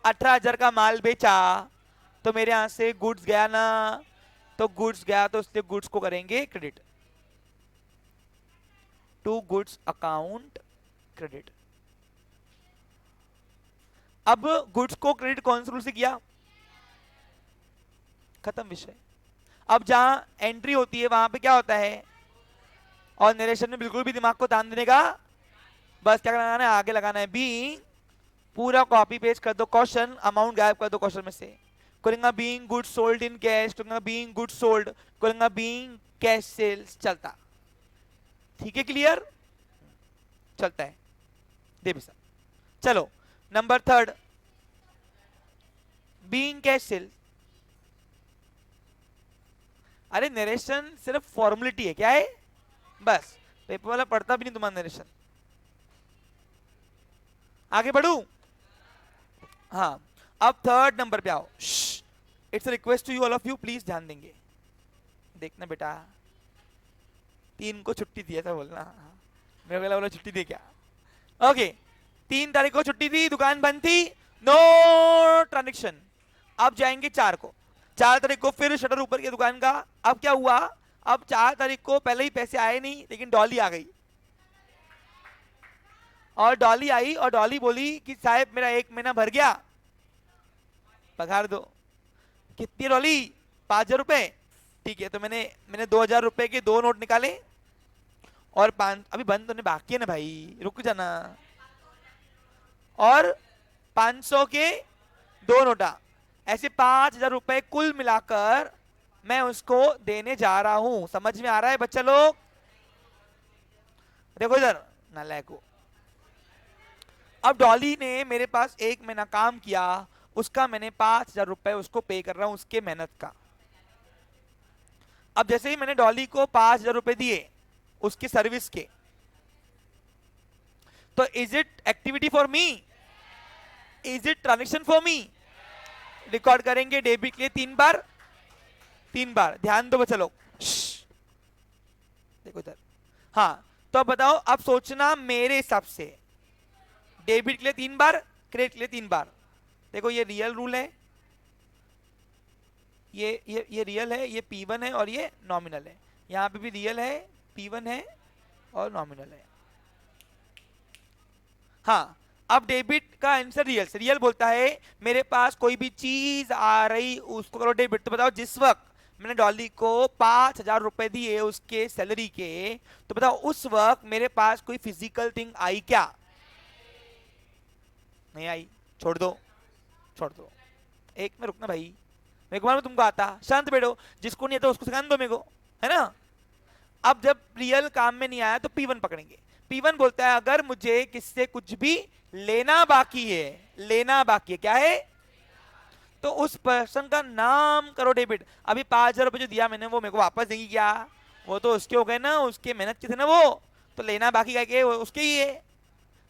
18,000 का माल बेचा तो मेरे यहां से गुड्स गया ना, तो गुड्स गया तो उससे गुड्स को करेंगे credit, to goods account credit. अब गुड्स को क्रेडिट कौन से रूल से किया? खत्म विषय। अब जहां एंट्री होती है वहां पे क्या होता है? और नरेशन में बिल्कुल भी दिमाग को ध्यान देने का, बस क्या लगाना है, आगे लगाना है बीइंग, पूरा कॉपी पेस्ट कर दो, क्वेश्चन अमाउंट गायब कर दो क्वेश्चन में से। करेंगा being good sold in cash, करेंगा बीइंग गुड सोल्ड, करेंगा बीइंग कैश सेल्स, चलता। ठीक है, क्लियर? चलता है दे भी सर। चलो number third, being cash sales. अरे नरेशन सिर्फ फॉर्मेलिटी है, क्या है? बस पेपर वाला पढ़ता भी नहीं तुम्हारा नरेशन। आगे बढ़ू? हाँ, अब थर्ड नंबर पे आओ। It's request to you all of you, please ध्यान देंगे। देखना बेटा, 3 को छुट्टी थी ऐसा बोलना, मेरे को बोला छुट्टी दे क्या? ओके, 3 तारीख को छुट्टी थी, दुकान बंद थी, नो ट्रांजेक्शन। अब जाएंगे 4 को, 4 तारीख को फिर शटर ऊपर की दुकान का। अब क्या हुआ? अब 4 तारीख को पहले ही पैसे आए नहीं, लेकिन डॉली आ गई। और डॉली आई और डॉली बोली कि साहब मेरा 1 महीना भर गया, पगार दो। कितनी डॉली? 5,000 रुपए। ठीक है, तो मैंने 2,000 रुपए के 2 नोट निकाले और 5, अभी बंद होने बाकी है ना भाई, रुक जाना। और 500 के 2 नोटा, ऐसे 5,000 रुपए कुल मिलाकर मैं उसको देने जा रहा हूं। समझ में आ रहा है बच्चा लोग? देखो इधर नालायको। अब डॉली ने मेरे पास 1 महीना काम किया, उसका मैंने 5,000 रुपए उसको पे कर रहा हूं, उसके मेहनत का। अब जैसे ही मैंने डॉली को 5,000 रुपए दिए उसकी सर्विस के, तो is it activity for me? Is it transaction for me? Record करेंगे डेबिट के लिए 3 बार, 3 बार। ध्यान दो बच्चा लोग, देखो इधर। हाँ, तो अब बताओ, अब सोचना मेरे हिसाब से डेबिट के लिए 3 बार, क्रेडिट के लिए 3 बार। देखो ये रियल रूल है, ये रियल है, ये P1 है और ये नॉमिनल है। यहां पे भी रियल है, P1 है और नॉमिनल है। हाँ, अब डेबिट का आंसर रियल से। रियल बोलता है मेरे पास कोई भी चीज आ रही उसको करो डेबिट। तो बताओ जिस वक्त मैंने डॉली को 5,000 रुपए दिए उसके सैलरी के, तो बताओ उस वक्त मेरे पास कोई फिजिकल थिंग आई क्या? नहीं आई, छोड़ दो, छोड़ दो। एक में रुकना भाई, मेरे को मालूम तुमको आता, शांत बैठो। जिसको नहीं आता उसको सिखाने दो मेरे को, है ना? अब जब रियल काम में नहीं आया तो P1 पकड़ेंगे। P1 बोलता है अगर मुझे किससे कुछ भी लेना बाकी है, लेना बाकी है, क्या है? तो उस पर्सन का नाम करो डेबिट। अभी 5,000 रुपए जो दिया मैंने वो मेरे को वापस देंगी क्या? वो तो उसके हो गए ना, उसके मेहनत के थे ना वो, तो लेना बाकी का उसके ही है।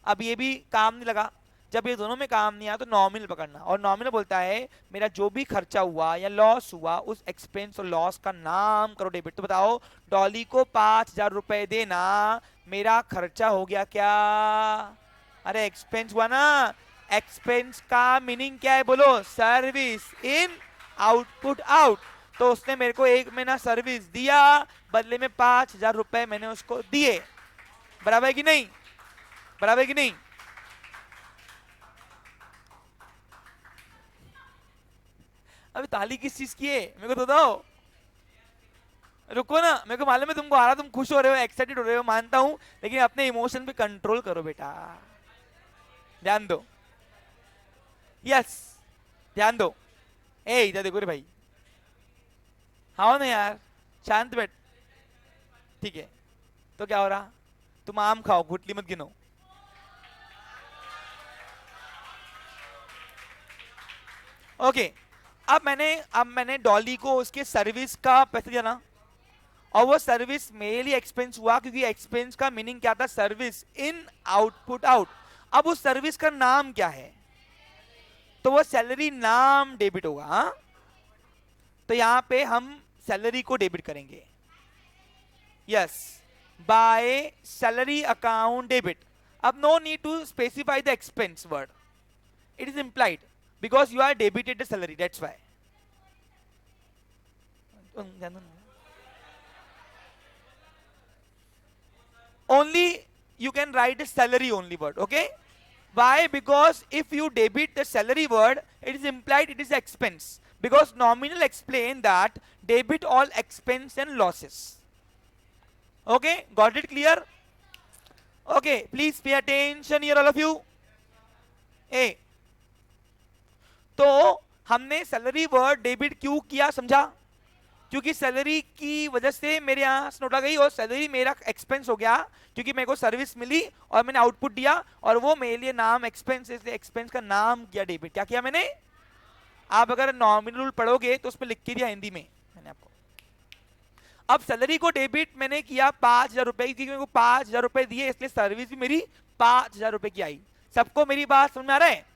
अब ये भी काम नहीं लगा। जब ये दोनों में काम नहीं आया तो नॉमिनल पकड़ना, और नॉमिनल बोलता है मेरा जो भी खर्चा हुआ या लॉस हुआ उस एक्सपेंस और लॉस का नाम करो डेबिट। तो बताओ डॉली को 5,000 रुपए देना मेरा खर्चा हो गया क्या? अरे एक्सपेंस हुआ ना। एक्सपेंस का मीनिंग क्या है बोलो? Service in, output out. तो उसने मेरे को 1 महीना सर्विस दिया, बदले में 5,000 रुपए मैंने उसको दिए। बराबर है कि नहीं? बराबर है कि नहीं? अभी ताली किस चीज की है मेरे को तो बताओ। रुको ना, मेरे को मालूम है तुमको आ रहा, तुम खुश हो रहे हो, एक्साइटेड हो रहे हो, मानता हूं, लेकिन अपने इमोशन पे कंट्रोल करो बेटा। ध्यान दो, यस ध्यान दो। ए इधर देखो रे भाई, हाँ ना यार, शांत बैठ। ठीक है, तो क्या हो रहा? तुम आम खाओ, गुटली मत गिनो। ओके, अब मैंने डॉली को उसके सर्विस का पैसे दिया ना, और वो सर्विस मेरे लिए एक्सपेंस हुआ क्योंकि एक्सपेंस का मीनिंग क्या था, सर्विस इन आउटपुट आउट। अब उस सर्विस का नाम क्या है, तो वो सैलरी नाम डेबिट होगा। हाँ, तो यहां पे हम सैलरी को डेबिट करेंगे, yes, by salary account debit. अब no need to specify the expense word, it is implied because you are debited the salary, that's why. Only you can write the salary only word, okay? Why? Because if you debit the salary word, it is implied it is expense, because nominal explain that debit all expense and losses. Okay, got it clear? Okay, please pay attention here all of you. A, तो हमने salary word debit क्यों किया समझा, क्योंकि salary की वजह से मेरे यहाँ नोट आ गई और सैलरी मेरा एक्सपेंस हो गया क्योंकि मेरे को सर्विस मिली और मैंने आउटपुट दिया और वो मेरे लिए नाम एक्सपेंस, इसलिए एक्सपेंस का नाम किया डेबिट। क्या किया मैंने, आप अगर नॉमिनल पढ़ोगे तो उस पर लिख के दिया हिंदी में मैंने आपको। अब सैलरी को डेबिट मैंने किया 5,000 रुपए, क्योंकि मेरे को 5,000 रुपए दिए इसलिए सर्विस भी मेरी 5,000 रुपए की आई। सबको मेरी बात समझ में आ रहा है?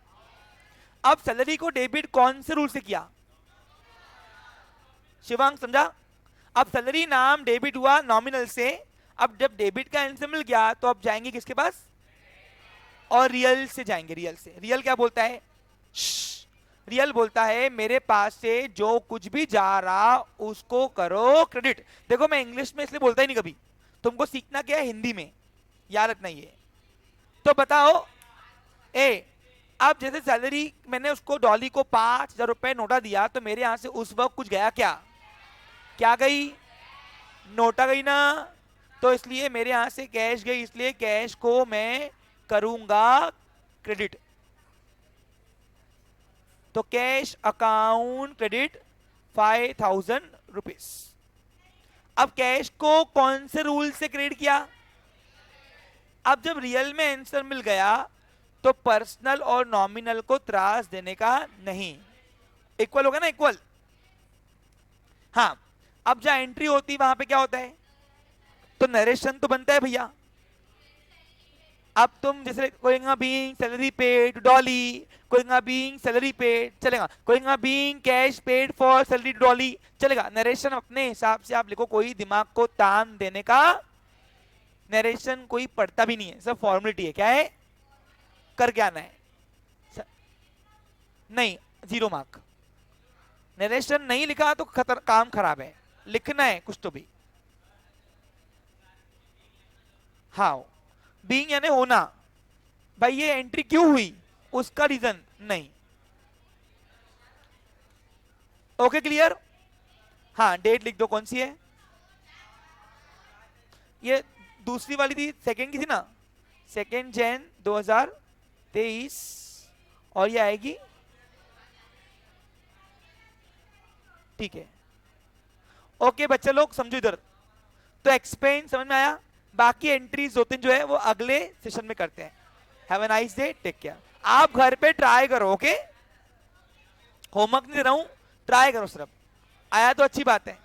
अब सैलरी को डेबिट कौन से रूल से किया, शिवांग समझा? अब सैलरी नाम डेबिट हुआ नॉमिनल से। अब जब डेबिट का आंसर मिल गया तो अब जाएंगे किसके पास, और रियल से जाएंगे। रियल से, रियल क्या बोलता है, रियल बोलता है मेरे पास से जो कुछ भी जा रहा उसको करो क्रेडिट। देखो मैं इंग्लिश में इसलिए बोलता ही नहीं कभी, तुमको सीखना क्या है, हिंदी में याद रखना ये। तो बताओ ए, अब जैसे सैलरी मैंने उसको डॉली को 5,000 रुपए नोटा दिया तो मेरे यहां से उस वक्त कुछ गया, क्या क्या गई, नोटा गई ना, तो इसलिए मेरे यहां से कैश गई, इसलिए कैश को मैं करूंगा क्रेडिट। तो कैश अकाउंट क्रेडिट 5,000 रुपीज। अब कैश को कौन से रूल से क्रेडिट किया, अब जब रियल में आंसर मिल गया तो पर्सनल और नॉमिनल को त्रास देने का नहीं, इक्वल होगा ना, इक्वल। हाँ, अब जहां एंट्री होती वहां पे क्या होता है, तो नरेशन तो बनता है भैया। अब तुम जैसे कोएगा बीइंग सैलरी पेड डॉली, कोएगा बीइंग सैलरी पेड चलेगा, कोएगा being cash paid for salary डॉली चलेगा। नरेशन अपने हिसाब से आप लिखो, कोई दिमाग को तान देने का नरेशन कोई पढ़ता भी नहीं है, सब फॉर्मेलिटी है। क्या है, करके आना है, नहीं 0 मार्क। नरेशन नहीं लिखा तो काम खराब है, लिखना है कुछ तो भी। हाउ, बीइंग यानी होना, भाई ये एंट्री क्यों हुई उसका रीजन नहीं। Okay clear? हाँ, डेट लिख दो, कौन सी है ये, दूसरी वाली थी, सेकंड की थी ना, 2 जैन 2023 और ये आएगी, ठीक है। ओके बच्चे लोग समझो इधर, तो एक्सपेंस समझ में आया, बाकी एंट्रीज 2-3 जो है वो अगले सेशन में करते हैं। Have a nice day, take care. आप घर पे ट्राई करो, ओके, होमवर्क नहीं दे रहा हूं, ट्राई करो सिर्फ, आया तो अच्छी बात है।